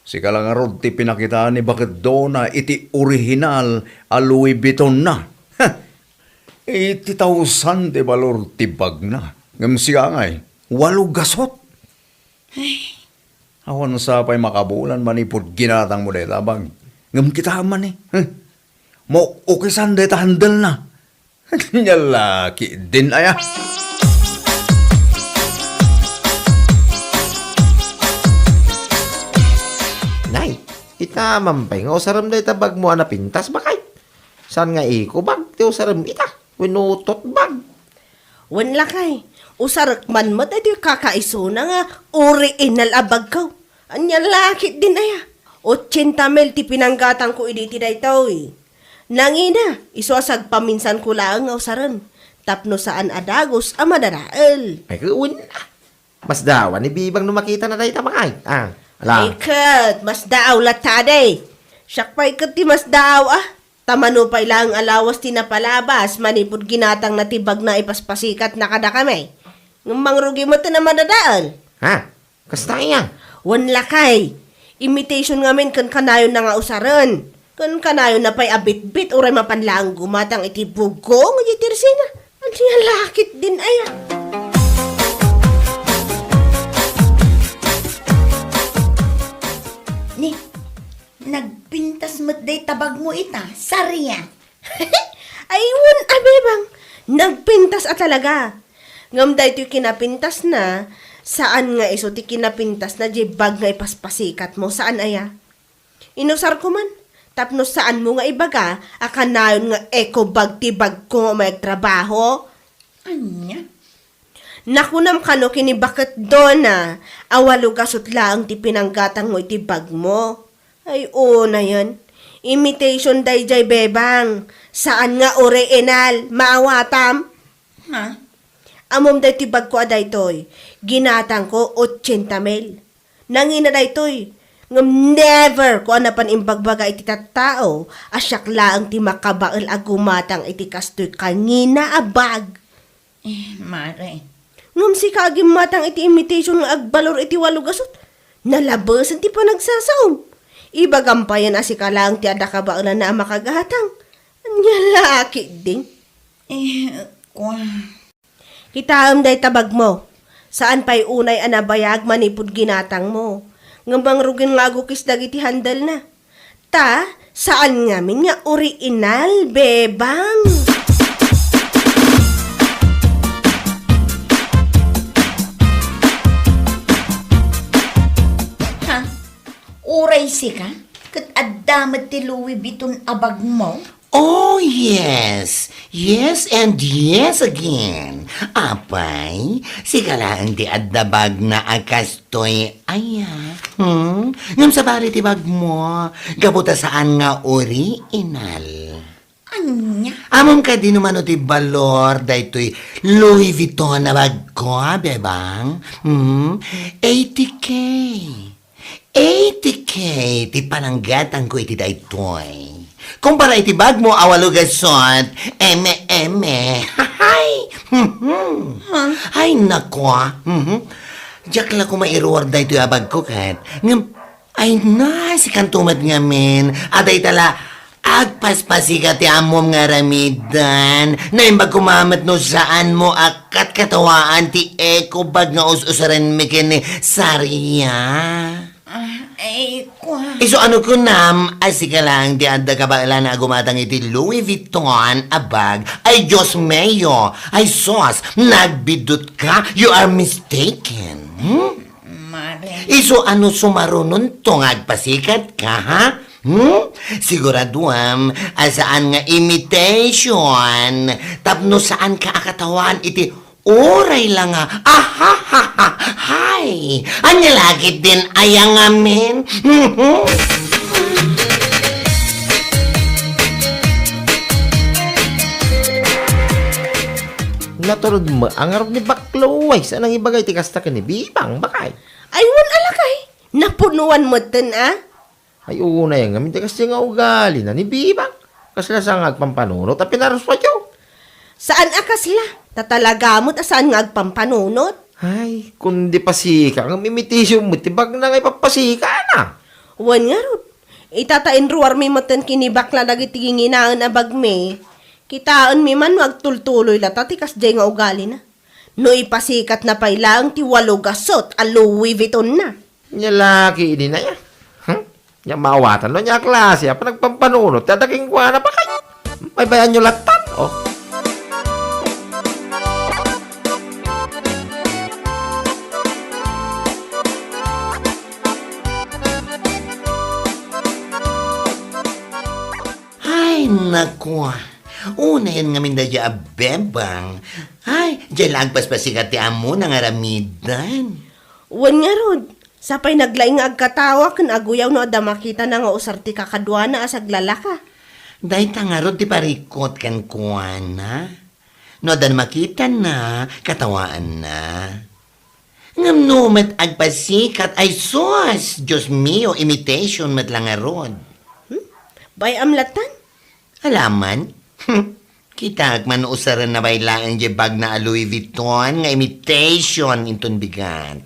si kalangarod ti pinakitaan ni bakit doon na iti original a Louis Vuitton na. 80,000 ti balor ti bag na. Ngam siya nga 8 gasot. Awan sa pa'y makabulan manipod ginatang mo deta bag. Ngam kita man Mo ukisan deta handel na. Nyalaki din aya. Nay, itaman pa nga usaram da ita bag mo na pintas bakay. San nga iko bag ti usaram ita? Winutot bag. Wanla kay, usarak man mo tayo kakaiso na nga original abag ko. Anya lakit din aya. 80,000 ti pinanggatang ko iditi da ito Nangina, iswasag paminsan ko lang nga usaran. Tapno saan adagos ang madaraal. Ay kuwin na. Mas dawan ni Bibang no makita na tayo tamakay. Ay Ala. kat, mas daaw latade. Siyak kat ti mas daaw Tamano pa'y lang alawas tinapalabas, manipod ginatang natibag na ipaspasikat na kada kami. Ng mangrugi mo ito na madadaan. Ha? Kasta yan. Wanla kay, imitation ngamin kan kanayon na nga usaran. Kan kanayon na pa'y abit-bit, uray mapanlaang gumatang itibugong, itirsina. Ang siya lakit din aya. Ni, nagpintas mo't day tabag mo ita, sariya. Ayun, abebang, Nagpintas talaga. Ngam da ito'y kinapintas na, saan nga iso ti kinapintas na di bag nga ipaspasikat mo, saan aya? Inusar ko man, tapno saan mo nga ibaga, akanayon nga eco bag ti bag ko nga may trabaho. Anya? Nakunam kano kinibakit doon na, awalo gasot lang ti pinanggatang mo iti bag mo. Ay, na yan. Imitation day jay bebang. Saan nga original, maawatam? Ha? Amom day ti bag ko aday toy. Ginatang ko 80,000. Nangina day toy. Ngam never ko anapan imbagbaga iti tattao. Asyak laang ti makabaal agumatang iti kastoy kangina abag. Mare. Ngam si kagim matang iti imitation nga agbalor iti walugasot. Nalabasan ti panagsasaom. Ibagampayan asi ka lang ti ada kabaalan na makagahatang. Anya laki ding. Kwa. Kitaam day tabag mo. Saan pa'y unay anabayag manipod ginatang mo. Ngambang rugin nga agukis dagiti handal na. Ta, saan ngamin nga original, bebang? Ha? Uray si ka? Kat adamat ti Louis Vuitton abag mo? Oh, yes. Yes and yes again. Apay, sikalaan ti addabag na akastoy aya. Ngam sa bari ti bag mo, gabuta saan nga original. Anya? Amom ka di naman ti balor daytoy Louis Vuitton na bag ko, bebang. 80K. 80K ti pananggatang ko iti daytoy. Kumpara iti bag mo awalo gasot, eme. Hay! Ay, nako. Diyak lang ko mairuwar da ito abag ko kat. Ay na, si kantumad nga men. Aday tala, agpaspasika ti amom nga ramidan. Naimbag kumamat no saan mo akat katawaan ti eko bag nga us-usaran mi kini Saria. Kwa. Iso ano ko nam, asika lang di anda ka ba na gumatang iti Louis Vuitton abag. Ay Diyos mayo, ay sos, nagbidot ka, you are mistaken. Mare. Iso ano sumarunon to agpasikat ka, ha? Siguraduam, asaan nga imitation, tapno saan ka akatawan iti oray lang nga, hay, anya lagi din ayang amin. Naturod mo, ang arap ni Baklo, ay saan ang ibagay ti kasta ka ni Bibang, bakay? Ay, wan alakay. Napunuan mo ten, ah? Ay, una yung gamin ti kasta nga ugali na ni Bibang. Kasla sa nga agpampanunot at pinaros pa tiyo. Saan akas la? Tatalagamot asaan nga agpampanunot? Ay, kundi pasika, ang imitation mo, tibag na nga ipapasika na. Wan nga rod. Itatain ruwar mi matan kinibakla dagiti ginginaan na bagme. Kitaan mi man magtultuloy lata tikas jay nga ugali na. No ipasikat na pailang ti walo gasot a Louis Vuitton na. Nya laki ini na ya. Nya mawatan no nya klase, apa nagpampanunot, tadaking kwa na pa kayo. May bayan nyo latan, oh. Ay, naku. Una yan nga mindadya abebang. Ay, dyan lang paspasikat ti amo na nga ramidan. Wan nga rod. Sapay naglaing nga agkatawa kan aguyaw no ada makita na nga usar ti kakadwa na asaglalaka. Dahil tangarod ti parikot kan kuana. No dan makita na, katawaan na. Ngam numet agpasikat ay sos. Diyos mio, imitation met lang arod. Bay amlatan? Alaman? Kita man usaran na bailaan di bag na Louis Vuitton nga imitation inton bigat.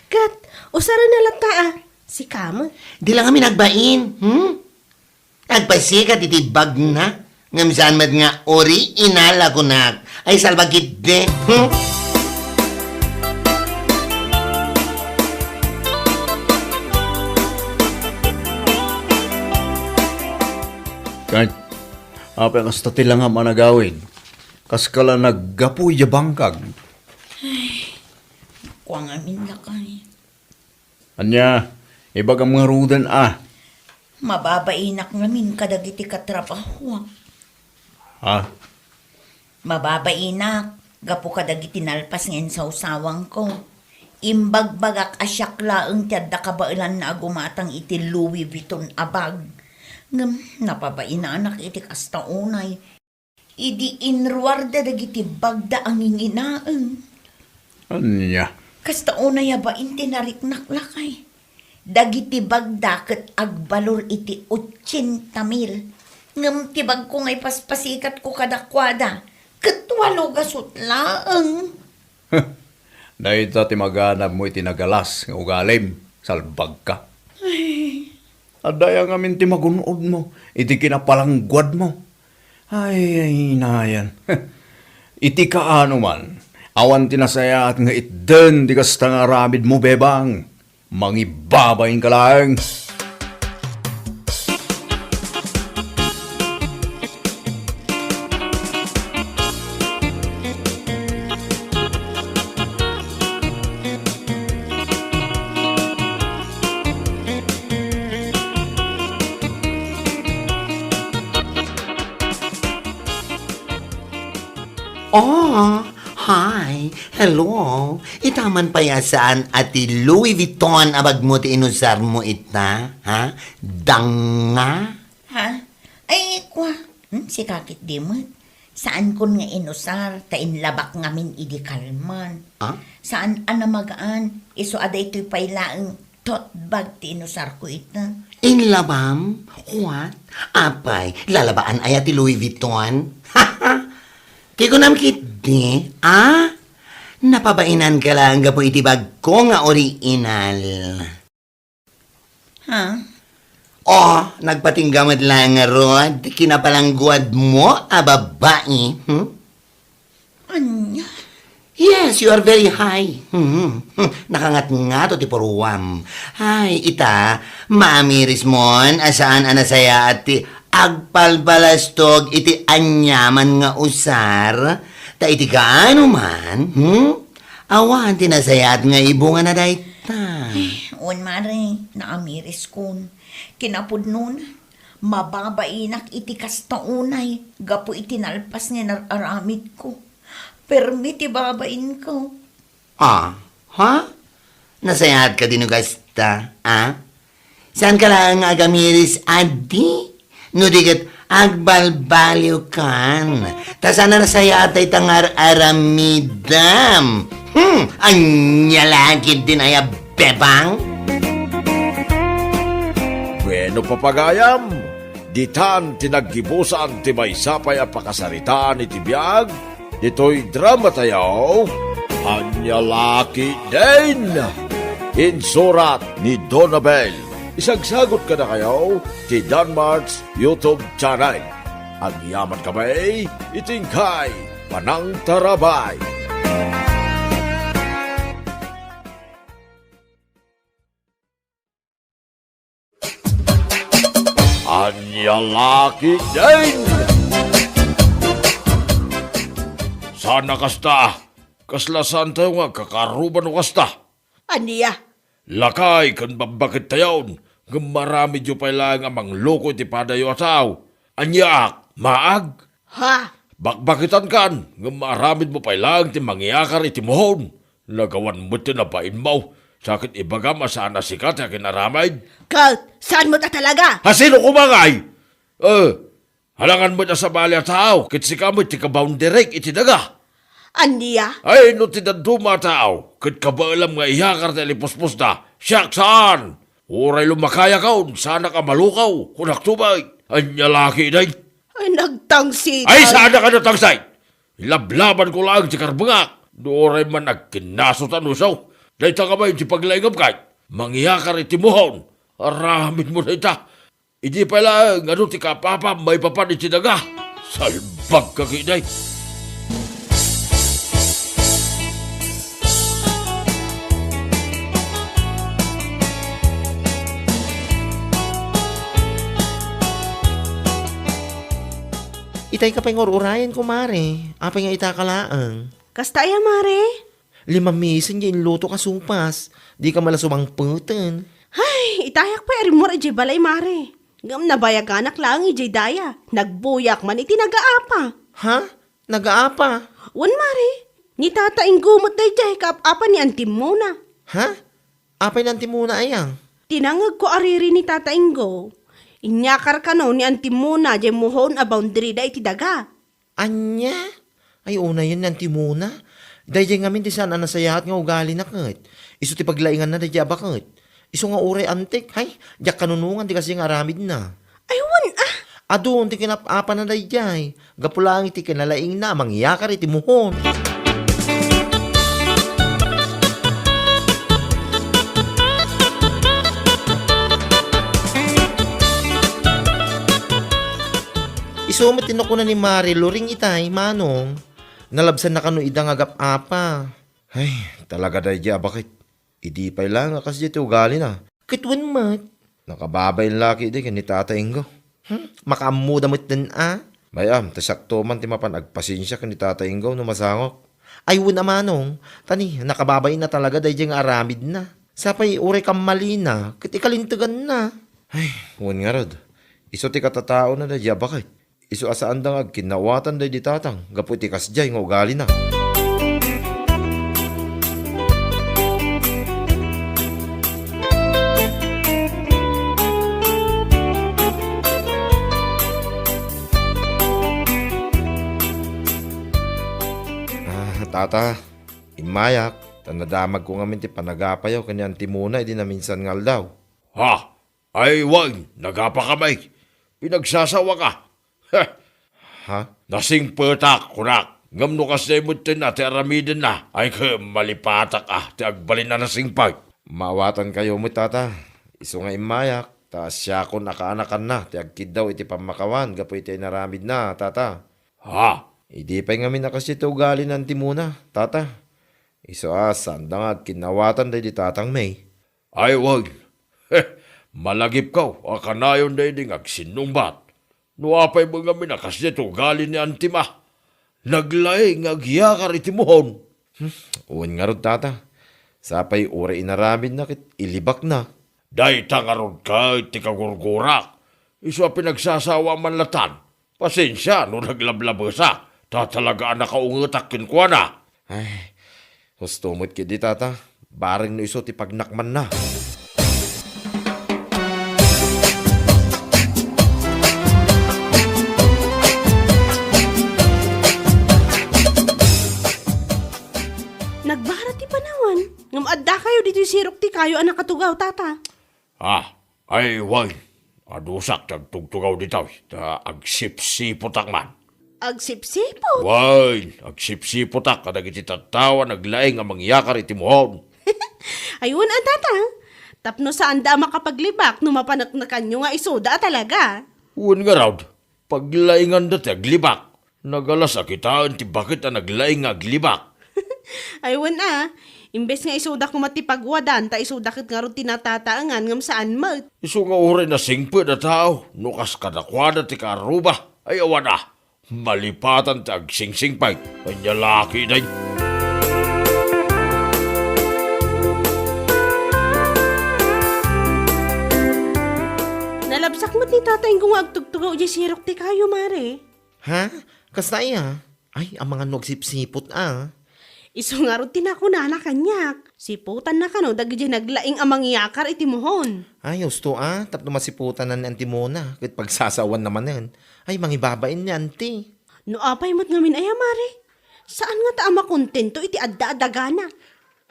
Kat, usaran na lata ah. Si Kama. Di lang kami nagbain, Agpasikat iti bag na. Ngam saan mat nga original ako na. Ay salbagit de, Kahit, apa ang astati lang nga managawin. Kas kala naggapoy ya bangkag. Kuwang amin lakay. Anya, ibaga mga rudan Mababainak namin kadagiti katrabaho. Ha? Mababainak, gapo kadagiti nalpas ngayon sa usawang ko. Imbagbagak asyak laeng tiyadda kabailan na agumatang iti Louis Vuitton abag. Ngam, napabainak iti kasta unay. Idi inruarda dagiti bagda ang inginaeng. Anya? Kasta unay ba intinariknak lakay. Dagiti bagda ket agbalor iti 80,000. Ngam tibag ko ngay paspasikat ko kadakwada. Ket 8 gasot laeng. Dahita ti maganap mo iti nagalas nga ugalim, salbag ka. Adaya nga min ti magunod mo, iti kinapalangguad mo. Ay, nayan. Iti kaano man, awan tinasayat nga itden di kasta nga ramid mo, bebang. Mangibabayin ka lang. Oh, hi. Hello. Itaman payasaan ati Louis Vuitton abag mo ti inusar mo ita, ha? Danga? Ha? Ay, kwa. Si kakit di mo. Saan kun nga inusar, tain labak ngamin idi kalman. Ha? Saan anamagaan, iso aday to'y pailaang tote bag ti inusar ko ita. Inlabam? What? Apay, lalabaan ay ati Louis Vuitton? Di ko namkit di, napabainan ka lang gapo iti bag ko nga original. Ha? Oh, nagpatinggamad lang nga rod, kinapalangguad mo, babae. Anya? Yes, you are very high. Nakangat nga to ti poruwam. Ay, ita, maamiris mon, asaan anasaya at ti agpalbalastog iti anyaman nga usar, ta iti kaano man, awan tinasayat nga ibunga na dayta. On mare, naamiris kun. Kinapod nun, mababainak iti kastaunay, gapo iti nalpas nga nararamid ko. Permit babain ko. Ha? Nasayat ka din gasta, Saan ka lang agamiris, adi? No digat agbalbaliw kan. Ta sana nasayatay tangar aramidam. Anya lagi din ay bebang. Bueno papagayam, ditan tinaggibusan ti maysapay a pakasaritaan iti biyag, dito'y drama tayaw, Anya Laki din. Insurat ni Donabel. Isagsagot ka na kayo ti Danmarks YouTube channel. Ang yaman kamay, itingkay, Panang Tarabay. Anya Laki din. Sana kasta, kaslasan tayo nga kakaruban o kasta. Aniya? Lakay kan babakit tayon, marami diyo pa lang amang loko iti padayo ataw. Anyak, maag. Ha? Bakbakitan kan, maramid mo pa lang ti mangyakar iti mohon. Nagawan mo ti napain mo. Sakit ibagam asaan na sikat ya kinaramid. Kalt, saan mo ta talaga? Hasino kumangay? Halangan mo na sa bali ataw, kitsika mo iti kaboundirek iti daga. Aniya? Ay, no tinaduma tao, kit kabaalam nga ihakar na lipuspos na, siyak saan? Uray lumakaya kaon, sana ka malukaw, kunak tubay, anya laki day. Ay, nagtangsi. Ay, sana ka natangsay? Lablaban ko lang si karbangak, uray man nagkinasutan usaw, dahi ta kamay si paglaingap kay, manghihakar iti muhon, aramid mo na ita. Hindi pala, ano ti kapapa, may papan iti daga, salbag ka kiday. Itay ka pa'y ngururayan ko, mare. Apay nga itakalaang. Kasta ya, Mare. 5 misan yung luto ka supas. Di ka malasumang putan. Ay, itayak pa rin mo rin balay, Mare. Ngam nabayag anak lang ijay daya. Nagbuyak man iti nagaapa. Ha? Nagaapa? Wan, Mare. Ni tataing gumot day jay kaap-apa ni antim mo na. Ha? Apay nanti muna ayang. Tinangag ko ariri ni tataing go. Inyakar ka no ni antim mo na jay muhon a boundary da iti daga. Anya? Ay, una yun nanti muna. Dahil ngamin di saan nasayahat nga ugali na kat. Iso ti paglaingan na dahil bakit. Iso nga uray antik. Hay, diyak kanunungan di kasi nga aramid na. Ay, wan ah. Adun, ti kinapapa na dahil jay. Gapulang iti kinalaing na, mangyakar iti muhon. Isumit ko na ni Marilo ring itay, manong. Nalabsan na kanu idang agap apa. Ay, talaga dahil bakit? Idi pa'y lang akas dito ugali na. Kitwan mat. Nakababay yung laki di ni tataing ko. Makamuda mo't din Bayam, tasakto man ti mapan agpasinsya ni tataing ko no masangok. Ay, wun manong. Tani, nakababay na talaga dahil nga aramid na. Sapay ure kam mali na, kit ikalintugan na. Ay, wun nga rod. Iso ti katatao na dahil bakit? Iso asaan da nga kinawatan day di tatang. Gaputi kasjay nga ugali na. Tata, imayak. Tanadamag ko nga minti panagapayaw kanyan timuna di na minsan ngal daw. Ha? Ay, wag. Nagapa ka may. Pinagsasawa ka. Ha? Nasing petak, kunak. Ngam no kasi mo na, ti aramidin na. Ay ka, malipatak ti agbalin na nasing pag. Mawatan kayo mo tata. Iso nga imayak. Taas siya ko nakaanakan na. Ti agkid daw iti pamakawan. Gapo iti naramid na, tata. Ha? Idi pa'y ngamin na kasi ito ugali ng timuna, tata. Iso asan da nga kinawatan day di tatang may. Ay, wag. Malagip ka. Akanayon day di agsinumbat. Nuapay mo nga minakas dito gali ni Antima. Naglay ngagyakar itimuhon. Uwan nga rod, tata. Sapay ura inaramid na kit ilibak na. Day tangarod ka iti kagurgurak. Iso pinagsasawa man latan. Pasensya no naglablabasa. Tatalagaan na kaungutakin ko na. Ay, hustumot kidi, tata. Baring no iso ti pagnakman na. Nagbara ti panawan. Ngam adda kayo dito sirok ti kayo anak katugaw, tata. Ay, wag. Adusak tagtugtugaw ditaw. Ta agsipsiputak man. Agsipsipo. Wag. Agsipsiputak. Kadag iti tatawa naglaing ang mangyakar itimuhon. Ayun ang tata. Tapno saan da makapaglibak no mapanaknakan nyo nga isoda talaga. Uwan nga raw. Paglaingan dati aglibak. Nagalas akitaan ti bakit ang naglaing aglibak. Ayun imbes nga isoda ko matipagwadan, ta isoda kit nga ron tinatataangan ngam saan mat. Iso nga uri na singpe na tao. Nukas kadakwada ti karuba. Ay awan malipatan ti agsingsing pag. Kanya laki day. Nalabsak mo't ni tatay kung agtugtugaw di sirok ti kayo, Mare. Ha? Kasta iya? Ay, ang mga nagsipsipot Iso nga ron tinakuna na kanyak. Siputan na kano, dagi naglaing amang yakar iti mohon. Ay, gusto tapno masiputan na ni Auntie Mona. Kit pagsasawan naman yan. Ay, mangibabain ni Auntie. No apay mo't ngamin ay, Mare. Saan nga ta makontento iti adda-adagana?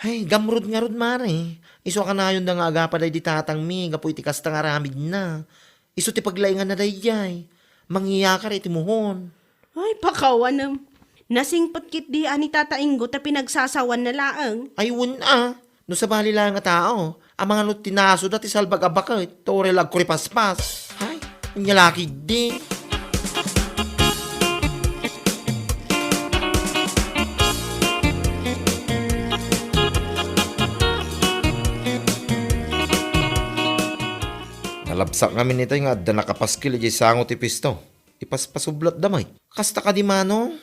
Ay, gamrod nga rod, Mare. Iso ka na yun da nga agapaday di tatang mi. Gapo iti kasta nga ramid na. Iso ti paglaingan na dayjay. Mangyakar iti mohon. Ay, pakawan nasingpot kit di ani tatainggo ta pinagsasawan na laang. Ay, no sa bali lang nga tao. Ang mga no tinaso dati salbag abakit. Tore lag kuripaspas. Ay, ang lalaki di. Nalabsak kami nito yung adda nakapaskil di sango ti pisto. ipaspasublot damay. Kasta ka di manong?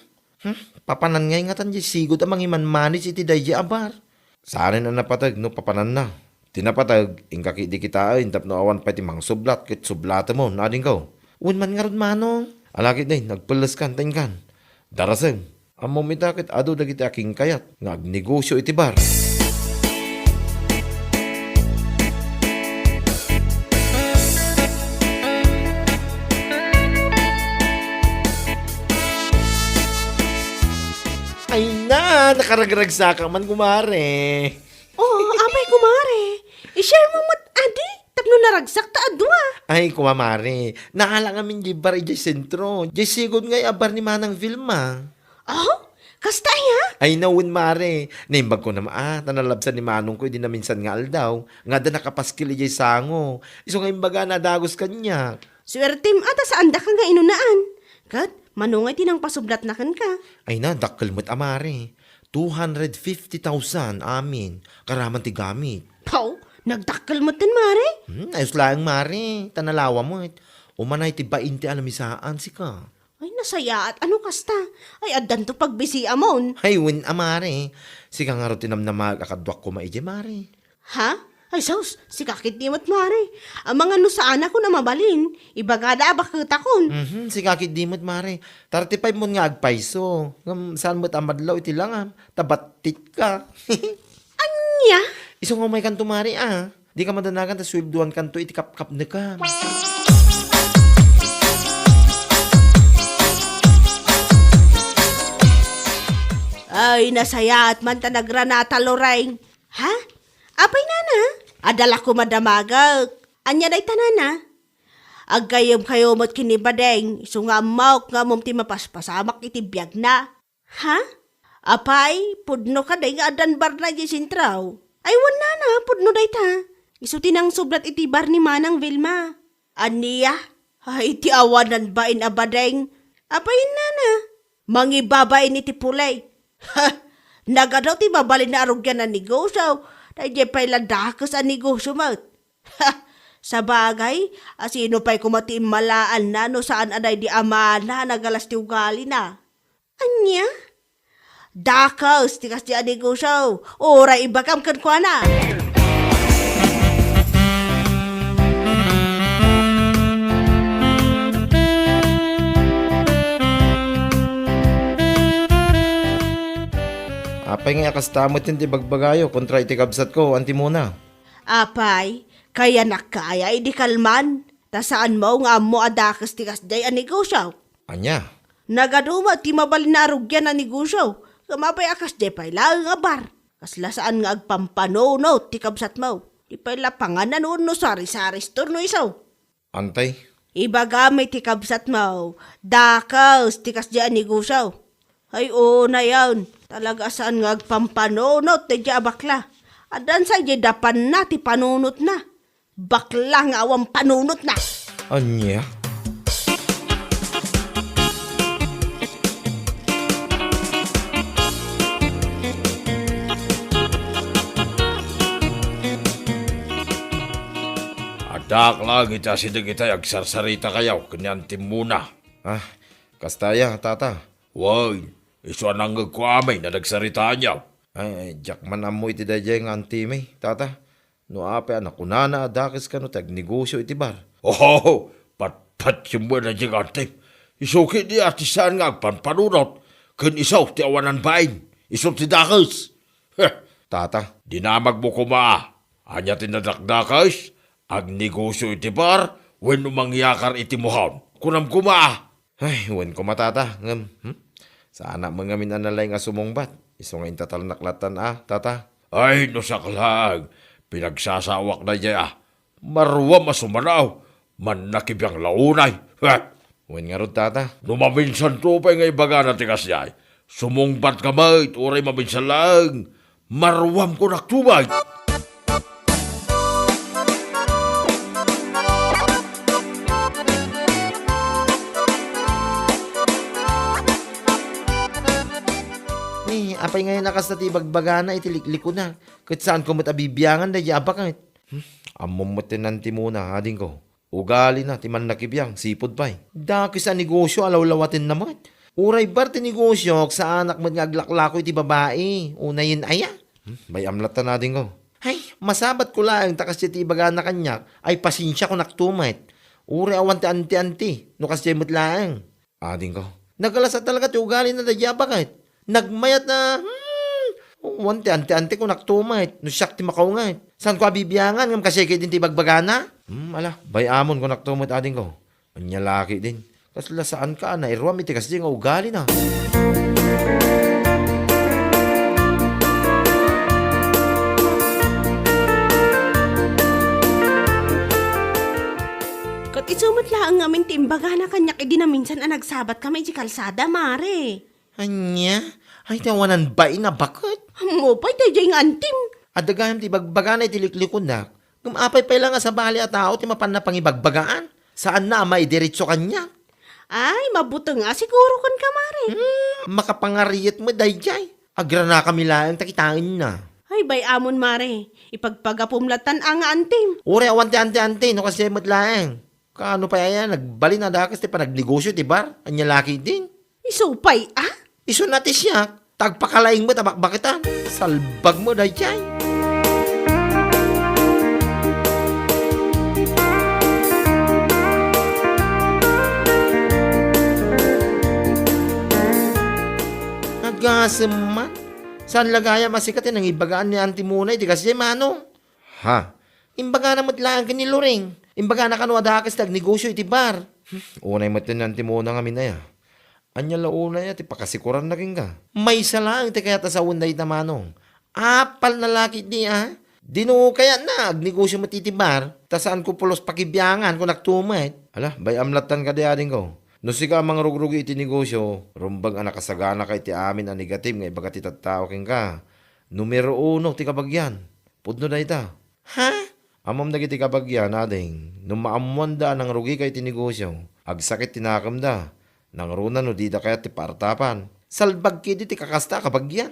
Papanan ngay nga tan di sigod amang iman manage iti day abar. Saan na napatag no papanan na. Tinapatag, ingkaki di kita ay tap no awan pa ti mang sublat kit sublata mo, nading ko. Un man nga ron manong. Alakit day, nagpeles kan, tingkan. Daraseng, amo mitakit ado dagiti aking kayat, nga agnegosyo iti bar. Ay na, nakaragragsa ka man kumare. Oh, apay kumare. I-share mo mat adi. Tapno naragsak ta adwa. Ay, kumamari. Naala ngamin di bar ijay sentro. Di sigod ngay abar ni Manang Vilma. Oh, kasta ya? Ay, nawin mare. Naimbag ko naman, nanalabsan ni Manong ko, di na minsan nga aldaw. Nga da nakapaskil ijay sango. Iso nga imbaga na dagos kanya. Swertim ata sa anda ka nga inunaan. Kat, manungay tinang pasublat na kan ka. Ay na, dakkel mo't amare. 250,000, amin. Karaman ti gamit. Pau, nagdakkel mo tin mare. Ayos lang, mare. Tanalawa mo. Umanay ti 20 alamisaan si ka. Ay, nasaya at ano kasta? Ay, adan to pagbisi amon. Ay, win amare. Si ka nga ro tinam na magakadwak ko maije, mare. Ha? Ay, sus, si kakit di mo't mare. Ang mga nusaan ako na mabalin, ibagada bakit akon. Si kakit dimot, mare. 35 mo nga agpaiso. Saan mo't amadlaw iti lang, tabatit ka. Anya? Iso nga may kanto, mare, Di ka madanagan, tas swibduan kanto, iti kap-kap na ka. Ay, nasaya at man ta nagranata loreng. Ha? Apay nana? Adala ko madamagag. Anya day tanana? Agkayom kayo mo't kinibadeng. Iso nga maok nga mong ti mapaspasamak iti biyag na. Ha? Apay, pudno ka day nga adan bar na di sintraw. Ay, wan na, pudno day ta. Iso tinang sublat iti bar ni Manang Vilma. Aniya? Ay, ti awanan ba inabadeng? Apay nana? Mangibabain iti pulay. Ha! Nagadaw ti mabalin na arugyan na negosyo. Dahil pa'y ladakas ang negosyo mo. Ha! Sa bagay, asino pa'y kumati malaan na no saan aday di amana nagalas ti ugali na. Anya? Dakas, tikas di ang negosyo. Ora ibakam kan kwa na. Apay nga kastamot yung tibagbagayo kontra iti kabsat ko, anti muna. Apay, kaya nakaya di kalman. Ta saan mo nga mo adakas tikas day ang negosyo. Anya? Nagaduma ti mabalin na arugyan ang negosyo. Kamapay akas di pa'y lang nga bar. Kasla saan nga agpampanono ti kabsat mo. Di pa'y lapangan no sari-sari store no isaw. Antay? Iba gamit ti kabsat mo. Dakas tikas di ang negosyo. Ay oo na yan. Talaga saan nga agpampanunot ti di bakla. Adan sa di dapan na ti panunot na. Bakla nga awang panunot na. Anya? Adak lang ita sidag ita agsarsarita kayaw, kanyan timuna. Kastaya, tata. Wag, iso anang gagkwamay na nagsarita niya. Ay, jakman amo iti dayay nga antime, tata. No ape anak kunana adakis ka no tag negosyo iti bar. Oh, pat yung buwan na diyang antay. Isuki di atisan nga agpanpanunot. Kan isaw ti awanan bain. Iso ti dakas. Tata, Dinamag mo kuma. Anya tinadakdakas. Ag negosyo iti bar. When umangyakar iti muhaw. Kunam kuma. ay, wen ko matata. Sana mga minanalay nga sumungbat. Iso nga intatal naklatan tata. Ay, no saklag. Pinagsasawak na niya. Marwa masumanaw. Man nakibiyang launay. Wen nga rod tata. Numaminsan to pa nga ibaga na tikas niya. Sumungbat ka mait. Uray maminsan lang. Marwam ko naktubay. Apay ngayon nakas na tibagbaga na itilikliko na. Kahit saan ko matabibiyangan na yaba kahit. Amom mo tinanti muna, ading ko. Ugali na, timan nakibiyang, sipod pa Daki sa negosyo, alaw-lawatin naman. Uray bar ti negosyo, sa anak mo nga aglaklako iti babae. Una yun aya. May amlatan na din ko. Ay, masabat ko lang, takas ti ibaga na kanyak, ay pasinsya ko naktumait. Uray awan ti anti-anti, no kas jemot lang. Ading ko. Nagalasat talaga ti ugali na dadya bakit? Nagmayat na, wanti anti-anti ko naktumait, no siyak ti makaungay. Saan ko abibiyangan, ngam kasi kayo din ti bagbagana? Ala, bayamon ko naktumait ading ko. Anya laki din. Kasla saan ka na, irwam iti kasi nga ugali na. Kat isumot lang ngamin timbaga na kanyak na minsan ang nagsabat kami di kalsada, mare. Anya? Ay, tawanan ba na bakit? Mo pa'y tayo yung antim. Adagayam ti bagbagan ay tiliklikon na. Gumapay pa lang nga sa bali at tao ti mapan na pangibagbagaan. Saan na may diretso kanya? Ay, mabuto nga siguro kan ka, mare. Makapangariyat mo dayjay. Agra na kami lang takitain na. Ay, bay amon, mare. Ipagpagapumlatan ang antim. Ure, awan ti ante-ante, no kasi mo't laeng. Kaano pa yan, nagbali na dakas ti pa nagnegosyo ti bar. Anya laki din. Isupay, ah? Iso natin siya. Tagpakalaing mo tabakbakitan. Salbag mo dayjay. Nagasaman. Saan lagaya masikatin ang ibagaan ni Auntie Munay di kasi mano? Ha? Imbaga na matlaan ka ni Loring. Imbaga na kanwa dakas tag negosyo iti bar. Unay matin Auntie Munay nga minaya. Anya launa ya ti pakasikuran na king ka. May salang ti kaya ta sa unday na manong. Apal na laki di Dino kaya na agnegosyo matitibar. Ta saan ko pulos pakibiyangan kung naktumait. Ala, bay amlatan ka di ading ko. No si ka mga rugrugi iti negosyo, rumbag anak kasagana kay ti amin ang negative nga ibaga ti tattao king ka. Numero 1 ti kabagyan. Pudno na ita. Ha? Amam nagiti kabagyan ading. Nung maamwanda ang rugi kay ti negosyo, agsakit tinakam da. Nang runa no di da kaya ti partapan. Salbag kidi ti kakasta kabagyan.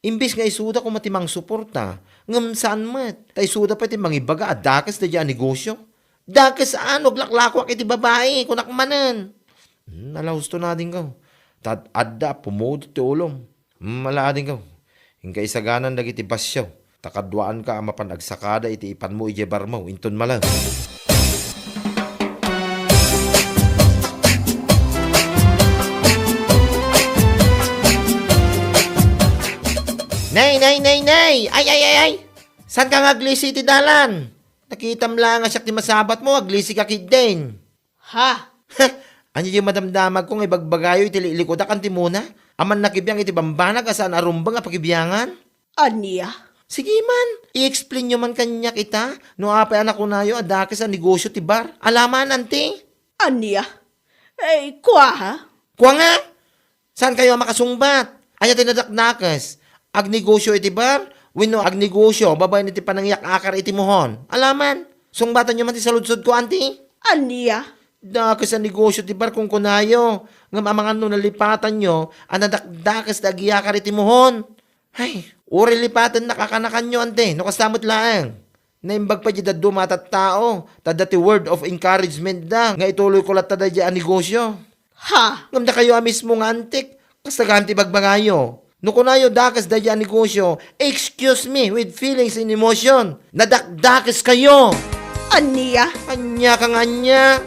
Imbis nga isuda ko matimang suporta, ngam saan mat, ta isuda pa ti mangibaga at dakas na dyan negosyo. Dakas ano, glaklakwak iti babae, kunakmanan. Nalahusto na din ko. Tad adda, pumod ti ulom. Mala din ko. Hingga isaganan dagiti basyaw. Takadwaan ka amapan agsakada iti ipan mo ijebar mo, inton malang. Nay! Ay! San ka nga aglisi ti dalan? Nakitam lang nga siya ti masabat mo, aglisi ka kid din. Ha? Anyo yung madamdamag kong ibagbagayo iti lilikod akan ti muna? Aman nakibiyang iti bambanag asaan arumbang nga pakibiyangan? Aniya? Sige man, i-explain nyo man kanya kita. No apay anak ko na yun, adake sa negosyo ti bar. Alaman, ante? Aniya? Eh, kuha ha? Kuha nga! Saan kayo makasungbat? Anya tinadaknakas? Agnegosyo iti bar? Wino agnegosyo, babay niti panangyak akar iti mohon. Alaman, sungbatan nyo man ti saludsod ko, ante? Aniya? Dakas sa negosyo ti bar kung kunayo. Nga mamangan no nalipatan nyo, anadakdakas na agiyakar iti mohon. Ay, uri lipatan nakakanakan nyo, ante. No kasamot laang. Naimbag pa dyan dumatat tao. Tadati word of encouragement da. Nga ituloy ko lat tada dyan ang negosyo. Ha? Ngamda kayo mismo nga antik. Kastaganti bagbangayo. No kunayo dakas da dyan ang negosyo. Excuse me with feelings and emotion. Nadakdakas kayo. Aniya? Anya kang anya.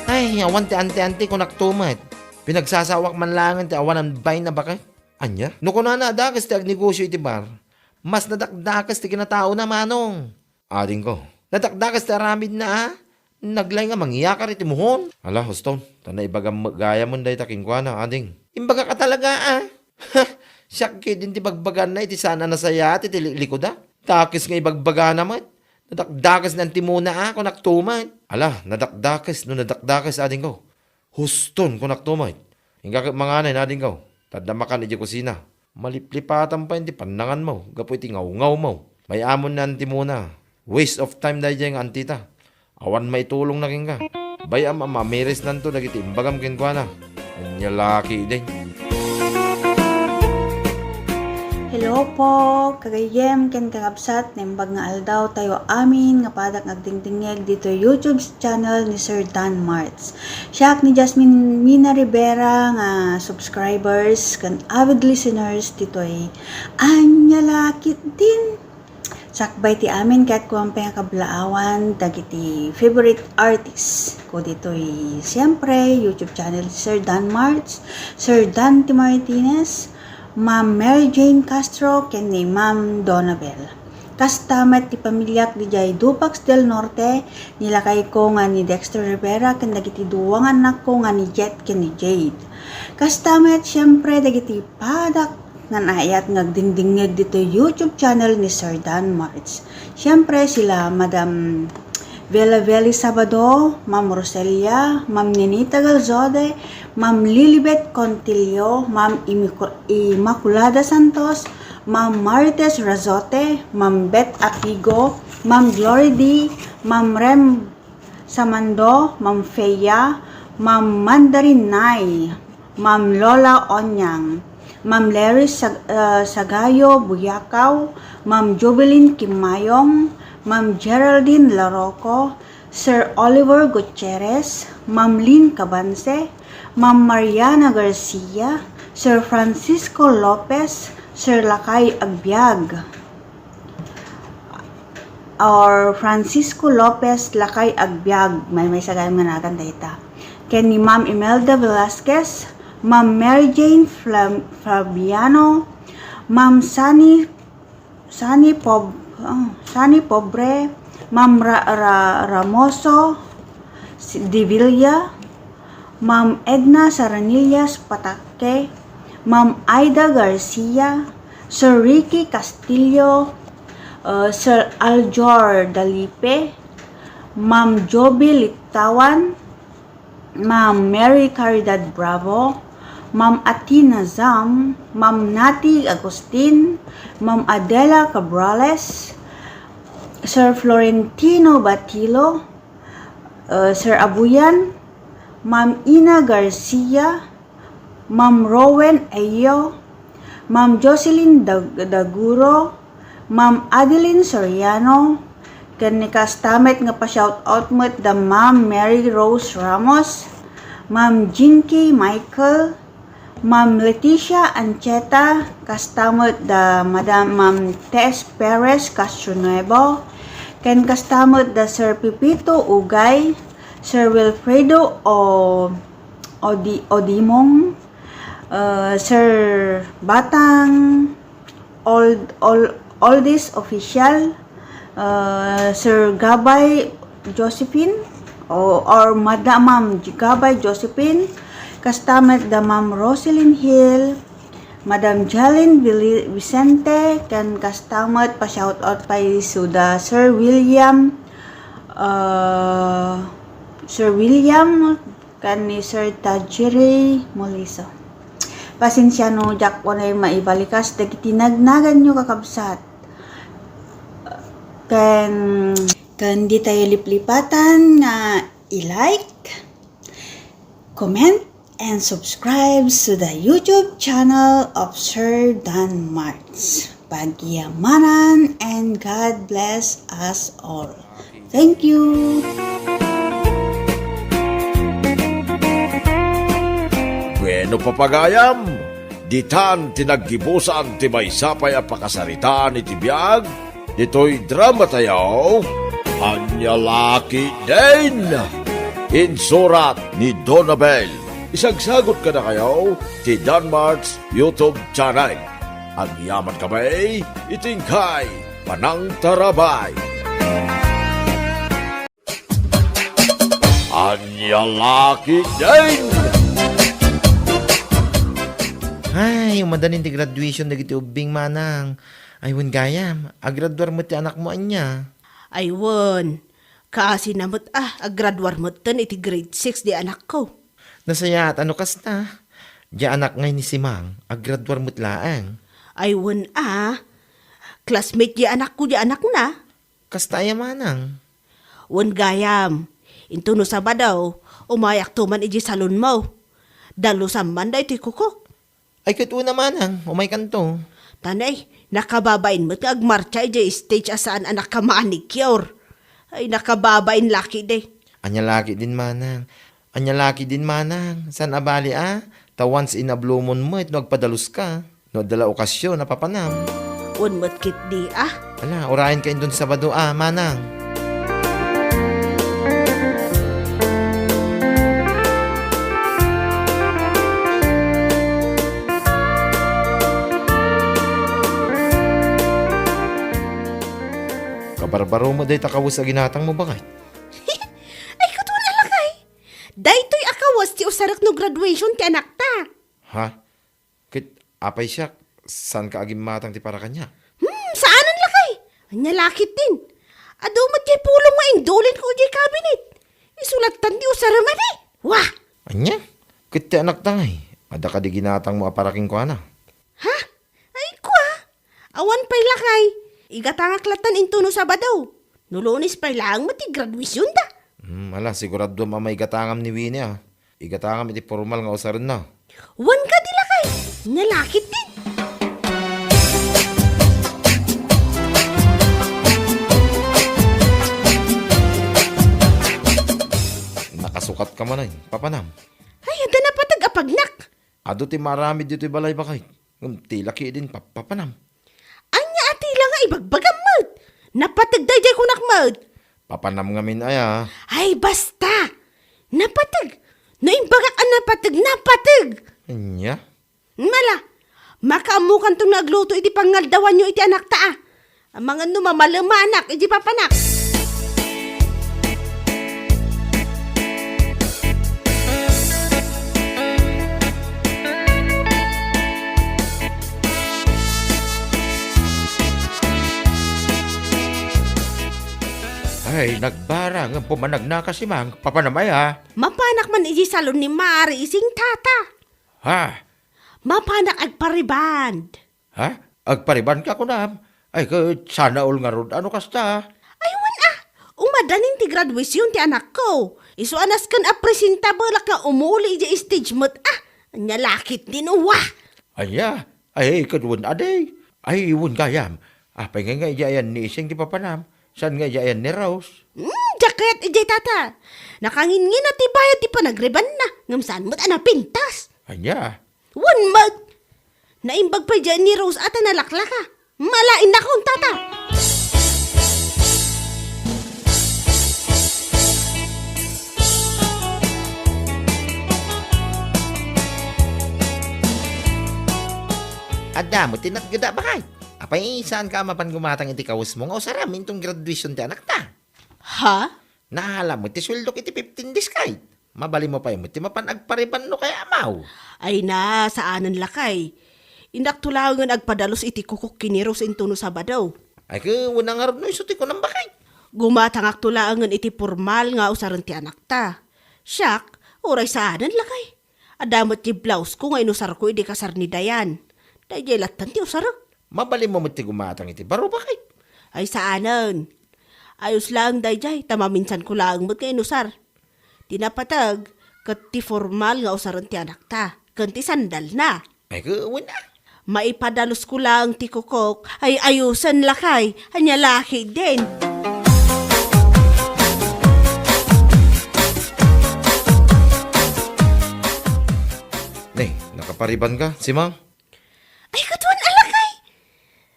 Ay, awan ti ante-ante ko naktumat. Pinagsasawak man langan ti awanan bay na bakit? Anya? No kuna na dakas ti agnegosyo iti bar, mas nadakdakas ti kinatao na manong. Ading ko. Nadakdakas ti aramid na naglay nga mangyakar iti muhon. Ala, huston. Tanay ibagam gaya mo dahi taking kwa na, ading. Imbaga ka talaga Siyak din ti bagbagan na iti sana nasaya iti likod Takis nga ibagbaga naman. Nadakdakas ng timuna kung naktumay. Ala, nadakdakas, no nadakdakas ading ko. Huston kung naktumay. Hingga mga anay ading ko. Tadamakan iti kusina. Maliplipatan pa hindi panangan mo. Gapo iti ngaw-ngaw mo. May amon na anti muna. Waste of time dahil dyan antita. Awan may tulong na kin ka. Bayam mamiris nanto dagiti imbagam kin kwa na. Anya laki din. Hello po, kagayem ken kakabsat nembag nga aldaw tayo amin nga padak nagdingdingeg dito YouTube channel ni Sir Dan Marts. Siya ni Jasmine Mina Rivera nga subscribers kan avid listeners ditoy anya lakit din. Sakbay ti amin kahit ko ang kablaawan dagiti favorite artist ko ditoy siyempre YouTube channel ni Sir Dan Marts, Sir Dan T. Martinez, Ma'am Mary Jane Castro, ken ni Ma'am Donabel. Kastamet ti pamilyak di jay Dupax del Norte, nilakay ko nga ni Dexter Rivera, ken dagiti duwangan anak ko nga ni Jet ken ni Jade. Kastamet syempre dagiti padak nga naayat ngagdingdingeg dito YouTube channel ni Sir Dan Marts. Syempre sila Madam Vela Veli Sabado, Ma'am Roselia, Ma'am Ninita Galzode, Ma'am Lilibet Contillo, Ma'am Immaculada Santos, Ma'am Marites Razote, Ma'am Beth Apigo, Ma'am Glory D, Ma'am Rem Samando, Ma'am Feya, Ma'am Mandarin Nay, Ma'am Lola Onyang, Ma'am Larry Sagayo Buyakaw, Ma'am Jubilin Kimayong, Ma'am Geraldine Laroco, Sir Oliver Gutierrez, Ma'am Lynn Cabanse, Ma'am Mariana Garcia, Sir Francisco Lopez, Sir Lakay Agbiag, or Francisco Lopez Lakay Agbiag, may sagayang managan data. Ken ni Ma'am Imelda Velasquez, Ma'am Mary Jane Fabiano, Ma'am Sani Pobre, Ma'am Ramoso Divilla, Ma'am Edna Saranillas Patake, Ma'am Aida Garcia, Sir Ricky Castillo, Sir Aljor Dalipe, Ma'am Joby Litawan, Ma'am Mary Caridad Bravo, Ma'am Atina Zam, Ma'am Nati Agustin, Ma'am Adela Cabrales, Sir Florentino Batilo, Sir Abuyan, Ma'am Ina Garcia, Ma'am Rowen Ayo, Ma'am Jocelyn Daguro, Ma'am Adeline Soriano, kani kastamet nga pa-shoutout mo da Ma'am Mary Rose Ramos, Ma'am Jinky Michael, Ma'am Leticia Ancheta, kastamot da Madam Ma'am Tess Perez Castronuevo, ken kastamot da Sir Pipito Ugay, Sir Wilfredo Odimong, Sir Batang Oldest Official, Sir Gabay Josephine, or Madam Ma'am Gabay Josephine, kastamet da Ma'am Roselyn Hill, Madam Jalyn Vicente, kan kastamet pa shoutout pa suda Sir William, kan ni Sir Tajiri Moliso. Pasensya no, jak ko na maibalikas, dagiti nagnagan nyo kakabsat. Kan di tayo liplipatan nga i-like, comment, and subscribe to the YouTube channel of Sir Dan Marts. Pagyamanan and God bless us all. Thank you. Bueno papagayam, ditan tinaggibusan ti maysapay a pakasaritaan iti biag, dito'y drama tayaw, anya laki din. Insurat ni Donabel. Isagsagot ka na kayo ti Dan Marts YouTube channel. Ang yaman kamay, itingkay, panang tarabay. Anya laki din. Ay, umadanin ti graduation dagiti ubing manang. Aywan gayam, agraduar mo ti anak mo anya. Aywan, kasi namot agradwar mo tan iti grade 6 di anak ko. Nasaya at ano kasta? Di anak ngay ni si Mang, agraduar mo't laang. Aywan classmate di anak ko di anak na. Kasta ay manang. Wan gayam. Into no Sabado, umayak to man iji salon mo. Dalusan man da iti kuko. Ay katu naman ang, umay kanto. Tanay, nakababain mo't agmarcha iji stage asaan anak ka manicure. Ay nakababain laki de. Anya laki din manang. Anya laki din manang. San abali Ta once in a blue moon mo, no agpadalus ka. No dala okasyon, napapanam. Wan mo't kit di Ala, orahin ka doon sa Sabado manang. Kabarbaro mo day takawos sa ginatang mo bakit? Ay katun alakay. Daytoy akawas ti usarak no graduation ti anak ta. Ha? Kit, apay siya, saan ka agim matang ti para kanya? Saanan lakay? Anya lakit din. Ado mat jay pulong nga indulin ko jay cabinet. Isulatan ti usaraman eh. Wah! Anya? Kit ti anak tangay. Ada ka di ginatang mo aparaking ko ana. Ha? Ay kwa? Awan pa'y lakay. Igatangak-latan into no Sabado. Nulunis pa'y lang mati graduation da. Ala, sigurado mamay gatangam ni Winnie Igatangam iti formal nga usaran na. Wan ka di lakay. Nalakit din. Nakasukat ka man ay, papanam. Ay, ada na patag-apagnak. Ado ti marami dito balay bakay. Ti laki din, papanam. Anya ati lang nga ibagbagam mo't. Napatagday jay kunak mo't. Papanam nga min Ay, basta. Napatag. Naimbagak ang napatag. Anya? Mala, makaamukan tong nagluto iti pangaldawan nyo iti anak ta. Ang mga numamalamanak iti papanak. Ay, nagbara nga pumanag na kasi mang papanamay Mapanak man iti salon ni Mari ising tata. Ha? Mapanak agpariband. Ha? Agpariban ka ko na. Ay, sana all nga rod. Ano kasta? Aywan umadanin ti graduation ti anak ko. Iso anas kan presentable ka umuli iti stage mo't anya lakit din wah. Anya? Ay, kadwan aday. Ay, iwan kayam. Apay nga iyayan ni ising di papanam. San nga iyayan ni Rose? Jacket iti tata. Nakangin-ngin na ti bayad ti panagriban na. Ngamsaan mo't pintas. Anya? One mag! Naimbag pa dyan ni Rose at nalaklaka. Malain na kong tata. Adamo, tinatgada ba kay? Apay, saan ka mapan gumatang iti kawas mo nga usaramin tong graduation ti anak ta? Ha? Nahala mo, ti sweldo iti 15 days kahit. Mabali mo pa mo, ti mapan agpariban no kaya amaw. Ay na, saanan lakay. Indaktulangan agpadalos iti kukuk kini Rose into no Sabado. Ay ka, unang arod no isuti ko ng bakay. Gumatang aktulangan iti formal nga usaran ti anak ta. Siyak, oray saanan lakay. Adamot ti blouse ko nga inusar ko iti kasar ni Dayan. Dahil latan ti usar. Mabali mo ti gumatang iti baro bakay. Ay saanan. Ayos lang dayjay, tamaminsan ko lang mo't nga inusar. Tinapatag, kat ti formal nga usaran ti anak ta. Kanti sandal na. Ay ka, una. Maipadalos ko lang ti kukok, ay ayusan lakay, anya laki din. Ne, nakapariban ka, si Mang? Ay katuan alakay.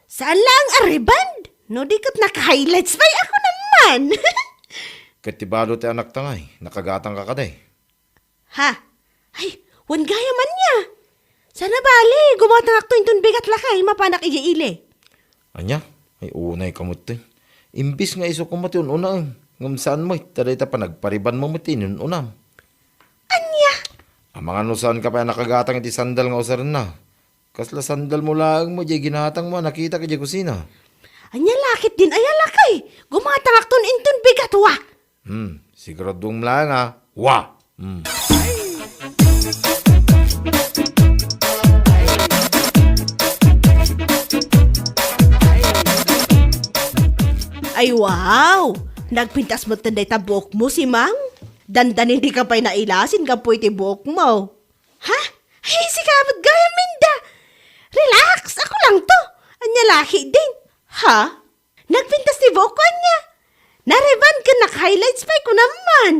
Saan lang ariband? No di kat naka-highlights pa ako naman. Katibalo ti anak tangay, nakagatang ka kaday. Ha? Ay, wan gaya man niya. Sana bali, gumatang akto intun bigat lakay, mapanak iya ile. Anya? Ay unay kamot to. Imbis nga iso kumati unang. Ngam saan mo, taday ta pa nagpariban mo matin unam. Anya? Ang mga nusan ka pa nakagatang iti sandal nga usaran na. Kasla sandal mo lang mo, jay ginatang mo, nakita ka jay kusina. Anya lakit din aya lakay. Gumatang akton intun bigat wa. Siguradong lang Wa! Ay wow! Nagpintas mo tanday ta buhok mo si Mang? Dandan hindi ka pa'y nailasin ka po iti buhok mo. Ha? Ay, si kamot gaya, Minda. Relax, ako lang to. Anya laki din. Ha? Nagpintas ni buhok ko, anya. Nareban ka naka-highlights pa ko naman.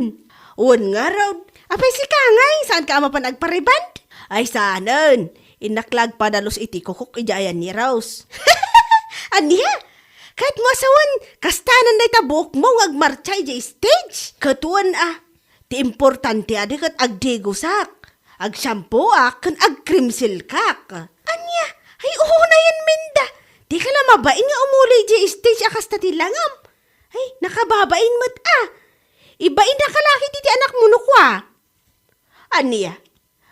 Uwan nga raw. Apay si Kangay, saan ka ama pa nagpareban? Ay, saanan. Inaklag pa dalos iti kukuk ijayan ni Rose. Anya? Kahit mo asawan, kastanan na itabok mo agmarcha ija stage. Katuan ti importante adi kat agdigusak. Ag shampoo kan agkrimsil kak. Anya, ay na yan, Minda. Di ka lang mabain nga umuli ija stage akas tatilangam. Ay, nakababain mo't Ibain na kalaki titi anak mo nukwa. Anya,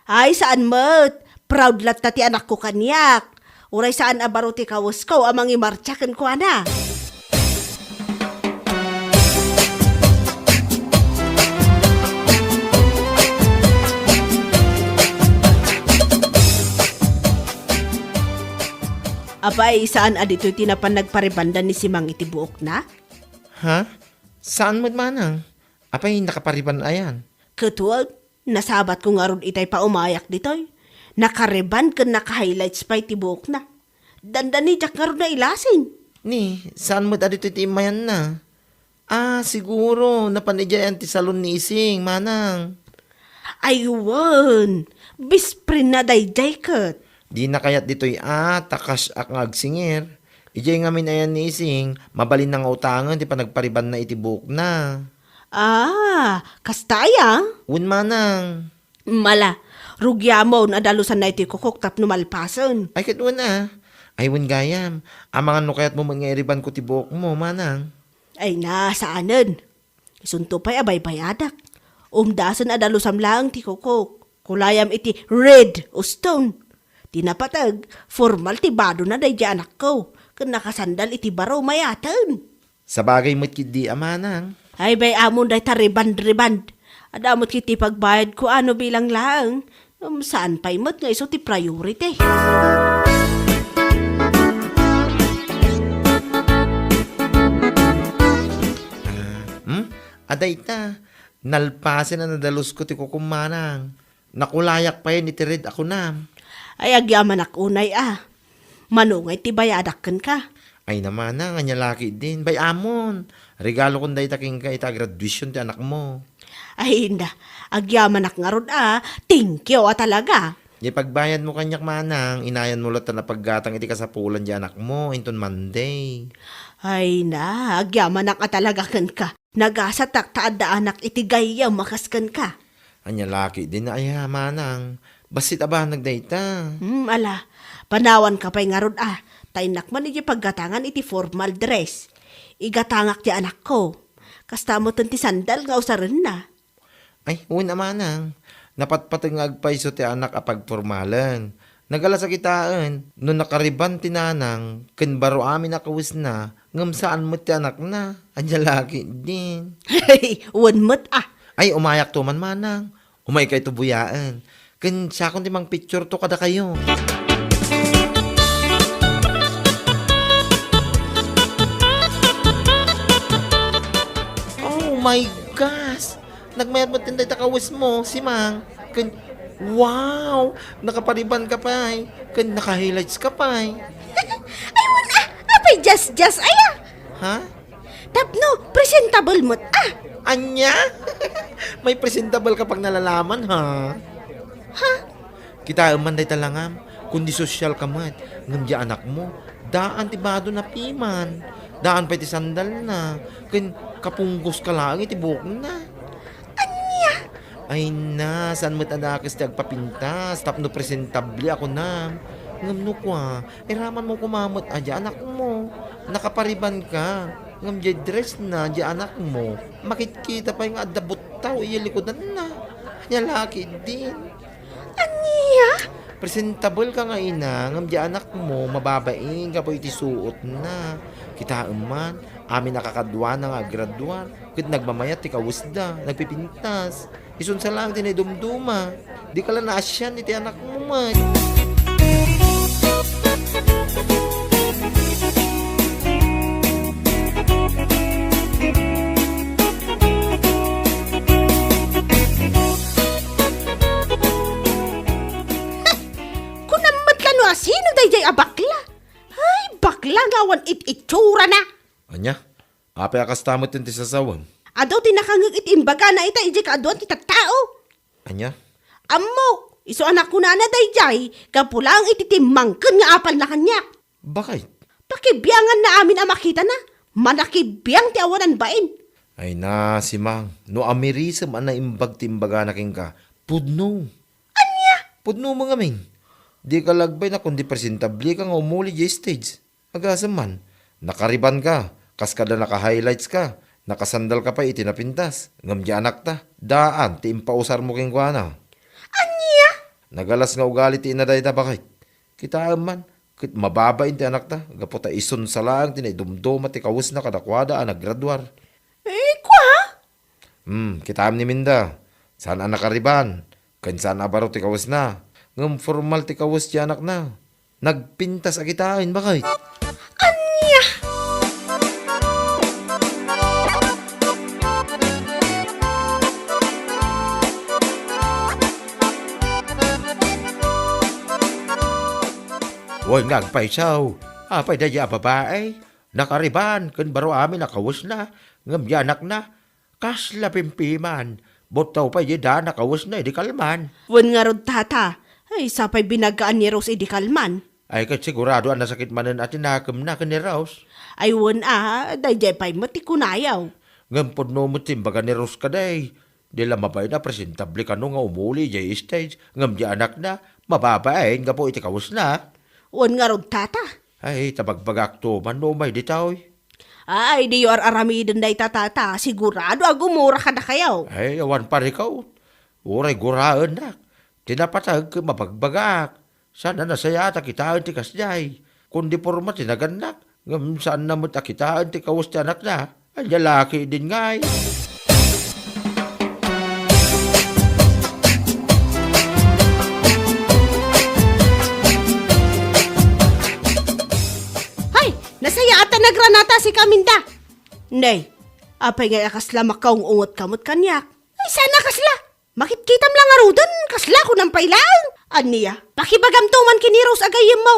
ay saan mo't? Proud lat tati anak ko kanyak. Uray saan abaro ti kawas ko amang imartsakan ko ana. Abay, saan adito tinapan nagparibandan ni si Mang itibuok na? Ha? Saan mo manang? Apay nakapariban ayan? Katuwag, nasabat ko nga ron itay pa umayak ditoy. Nakariban ka naka-highlights pa itibuok na. Dandan ni Jack nga ron na ilasin. Ni, saan mo dito timayan na? Siguro, napanidyayan ti salon ni Ising, manang. Aywan, bisprin na day kat. Di na kayat dito'y takas ak ngagsingir. Ijay nga ayan ni Ising, mabalin ng utangan, di pa nagpariban na itibuk na. Kastaya? Un manang. Mala, rugya mo na dalusan na iti kukuk tap numalpasan. Ay kat na. Ay un gayam, amangan no kayat mo mangeriban ko tibuk mo, manang. Ay saanan. Isunto pa'y abay bayadak. Umdasan na dalusam lang ti kukuk. Kulayam iti red o stone. Tinapatag, formal ti bado na day anak ko. Kung nakasandal iti baro mayatan. Sa bagay mo't kidi amanang. Ay bay amon day tariband-riband. Adamot kiti pagbayad ko ano bilang lang. Saan pa'y mo't nga iso ti priority. Aday ta, nalpasin na nadalos ko ti kukumanang. Nakulayak pa yun iti red ako na. Ay agyaman unay Manungay ti bayadakken ka. Ay naman na, nga laki din. Bay amon, regalo kong day taking ka ita graduation ti anak mo. Ay hinda, agyaman nga ron thank you talaga. Di pagbayad mo kanyak manang, inayan mo lang na paggatang iti kasapulan di anak mo, inton Monday. Ay agyaman talaga ken ka. Nagasatak taada anak iti gayam makasken ka. Anya laki din na ay manang. Basit aba nagdayta. Ala, panawan ka pa'y nga ron Tainak man iti paggatangan iti formal dress. Igatangak ti anak ko. Kasta mo ti sandal nga usaran na. Ay, una manang. Napatpatangag pa iso ti anak apag formalan. Nagala sa kitaan, no nakariban ti nanang, ken baro amin nakawis na, ngam saan mo ti anak na, anya laki din. Hey, one mo't Ay, umayak to man manang. Umay kay to buyaan. Ken siya kung timang picture to kada kayo. Oh my gosh! Nagmayad mo tinday takawis mo, si Mang. Ken, wow! Nakapariban ka pa ay. Ken naka-highlights ka pa ay. Ay wala, apay just aya. Ha? Tapno, presentable mo't Anya? May presentable kapag nalalaman, ha? Ha? Kita man day talangam, kundi social ka mat, ngam di anak mo, daan ti bado na piman, daan pa ti sandal na, ken kapunggos ka lang iti buhok na. Anya? Ay na, saan mo't adakis ti agpapintas, tapno presentable ako na. Ngam no kwa, iraman mo kumamot adya anak mo, nakapariban ka. Ngam di dress na, di anak mo. Makikita pa yung adabot tao, iyalikodan na. Nyalaki din. Anya? Presentable ka nga ina, ngam di anak mo, mababaing ka po iti suot na. Kita man, amin nakakadwa na nga graduar. Kit nagmamayat, ti kawusda, nagpipintas. Isun sa lang, tinidumduma. Di ka lang naasyan, iti anak mo man. ngawan itsura na. Anya? Apay akas tamot yung tisasawan. Adaw tinakangag itimbaga na ita ije kaadwan ti tattao. Anya? Ammo, iso anak ko na dayjay, kapulang ititimangken nga apal na kanya. Bakit? Pakibiyangan na amin ang makita na. Manakibiyang ti awanan bain. Ay na, si Mang. No amirisam ang naimbag timbaga na king ka. Pudno. Anya? Pudno mga ming. Di ka lagbay na kundi presentabli ka nga umuli di stage. Agasam man. Nakariban ka. Kas kada naka-highlights ka. Nakasandal ka pa itinapintas. Ngam di anak ta. Daan, ti impausar mo king kuana. Anya? Nagalas nga ugali ti inaday ta bakit? Kita man. Kit mababain ti anak ta. Gaputa ison sa lang. Tinaidumdum at ikawus na kadakwada ang naggraduar. Kwa? Kita ni Minda. Saan ang nakariban? Kansan abaro ti kawus na. Ngam formal ti kawus ti anak na. Nagpintas agitain bakit? Anya? Huwag ngagpay saw. Apay da ya babae. Nakariban. Kan baro amin nakawus na. Ngam ya anak na. Kasla pimpiman. Botaw pa yeda nakawus na di kalman. Wan nga rod tata. Ay, sapay binagaan ni Rose idi kalman. Ay kat sigurado ang nasakit manan at tinakam na kan ni Raus. Ay, wan dayjay pa'y matikunayaw. Ngam podno mo timbaga ni Raus ka day. Di lang mabay na presentable ka no nga umuli jay stage. Ngam di anak na. Mababain nga po iti kawus na. Wan nga rod tata. Ay tabagbagak to man no may ditaw. Ay, di yor aramidin day tatata. Sigurado agumura ka na kayaw. Ay awan pa ikaw. Uray guraan na. Tinapatag ka mabagbagak. Sana nasaya ta kitaan ti kasjay. Kundi porma tinaganak. Ngam saan na mo ta kitaan ti kawus ti anak na. Ang lalaki din ngay. Hay, nasaya ata nagranata si Kaminda. Nay, apay nga kasla makaung ungot kamot kanyak. Ay, sana kasla. Makitkitam lang arudan, kasla ko ng pailang. Aniya, pakibagamtuman kini Rose agayim mo.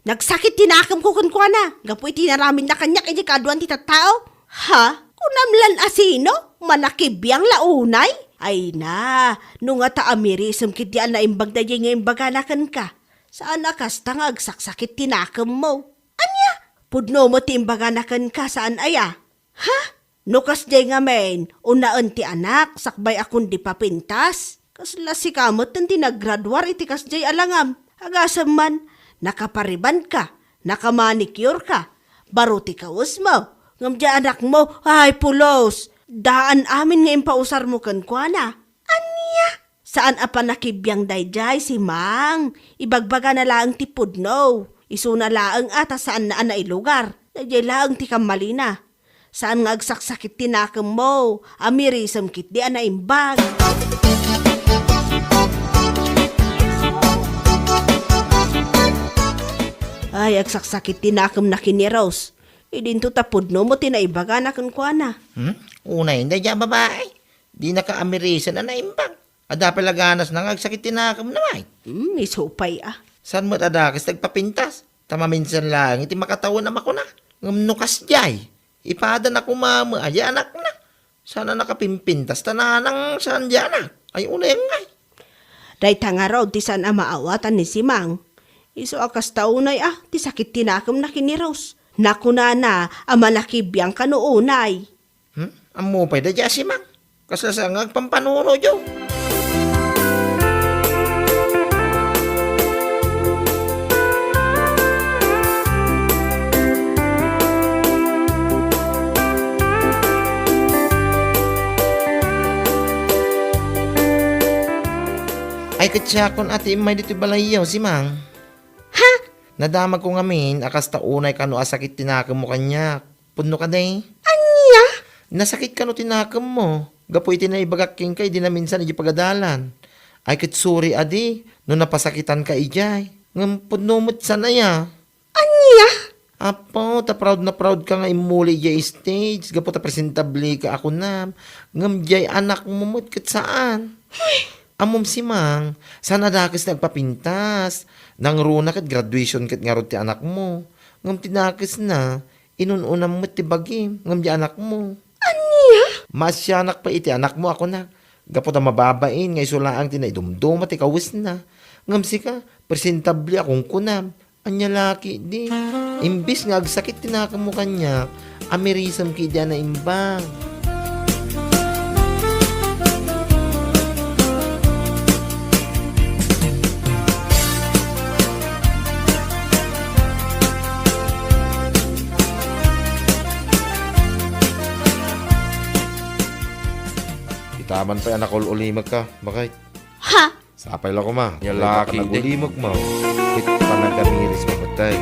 Nagsakit tinakam ko kunkwana. Gapoy tinaramin na kanyak iti kaduan ti tattao. Ha? Kunamlan asino? Manakibiyang launay? Ay na, nung nga taamirisam kit diyan na imbag da nga imbaganakan ka. Saan akas tangag saksakit tinakam mo? Anya? Pudno mo ti imbaganakan ka saan aya? Ha? Nukas jay nga men, unaan ti anak, sakbay akong di papintas. Kasla si kamot ng tinaggraduar iti kas jay alangam. Agasam man, nakapariban ka, nakamanicure ka, baro ti kawas mo. Ngam dya anak mo, ay pulos, daan amin nga impausar mo kan kuana. Anya? Saan apa nakibiyang dayjay si Mang? Ibagbaga na laang ti pudno. Isu na laang ata saan na anay lugar. Dayjay laang ti kamalina. Saan nga agsaksakit tinakam mo? Amirisam kit di anaimbag. Ay, agsaksakit tinakam na kini Rose. Idinto tapod no mo tinaibaga na kan kuana. Unay, hindi dyan babae. Di naka-amirisan na naimbang. Ada palaganas na ngagsakit tinakam naman. Isupay ah. San mo't adakas nagpapintas? Tama minsan lang, iti makatawan na ako na. Ngamnukas jay. Ipada na kumama, ay anak na. Sana nakapimpintas, tananang saan dyan na. Ay unay ngay. Day tanga raw, ti saan maawatan ni si Mang. Iso akas taunay ti sakit tinakam na kini Rose. Nakuna na, amanakibiyang kanuunay. Amo pa da dyan si Mang. Kasasangag pampanuno dyo. Ay katsakon ati imay dito balayaw si Mang. Ha? Nadamag ko ngamin, akas taunay ka no asakit tinakam mo kanya. Puno ka day. Anya? Nasakit ka no tinakam mo. Gapoy tinaibagak king kay di na minsan iji pagadalan. Ay kitsuri adi, no napasakitan ka ijay. Ngam puno mo't sana ya. Anya? Apo, ta proud na proud ka nga imuli jay stage. Gapo ta presentable ka ako na. Ngam jay anak mo mo't kat saan. Amom si Mang, sana dakas nagpapintas. Nang runa kat graduation kat nga ron ti anak mo. Ngam tinakis na, inununam mo ti bagim, ngam di anak mo. Masyanak pa iti anak mo ako na. Gapot ang mababain, ngay sulaang tinaidumdum at ikawis na. Ngamsi ka, presentable akong kunam. Anya laki di. Imbis nga agsakit tinaka mo kanya, amerisam ki diyan na imbang. Itaman pa anak ulimag ka, bakit? Ha? Sapay lang ko ma. Yalaki nagulimag mo. It panagamiris mo patay.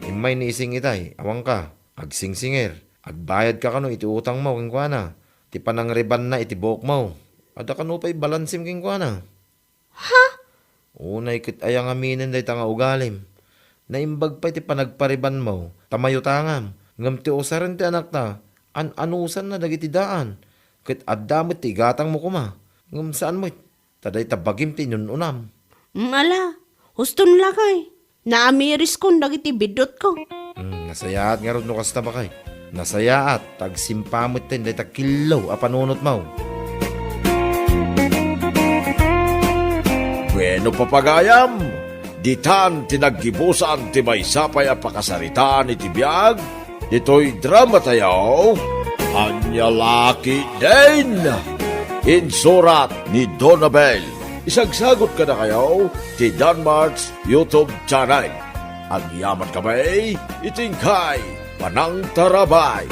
Imay ni ising itay. Awang ka. Agsingsingir. Agbayad ka kano iti utang mo king kuana. Ti panangriban na iti buhok mo. Ada kano pa'y balansim king kuana. Ha? Unay kit ayang aminin day tanga ugalim. Naimbag pa iti panagpariban mo. Tamayo tangam. Ngam ti usaran ti anak ta. Anusan na dagiti daan. Kit addamot ti gatang mo kuma. Ngam saan mo taday tabagim ti nununam. Ala, huston lakay. Naamiris ko dagiti bidot ko. Nasayaat nga ron no kasta ba kay? Nasayaat, tagsimpamot tin, day takilaw, apanunot mo. Bueno papagayam, ditan tinaggibusan ti maysapay a pakasaritaan iti biyag, dito'y drama tayaw, Anya Laki din! Insurat ni Donabel. Isagsagot ka na kayo ti Danmarks YouTube channel. Ang yaman kamay, itingkay, panang tarabay.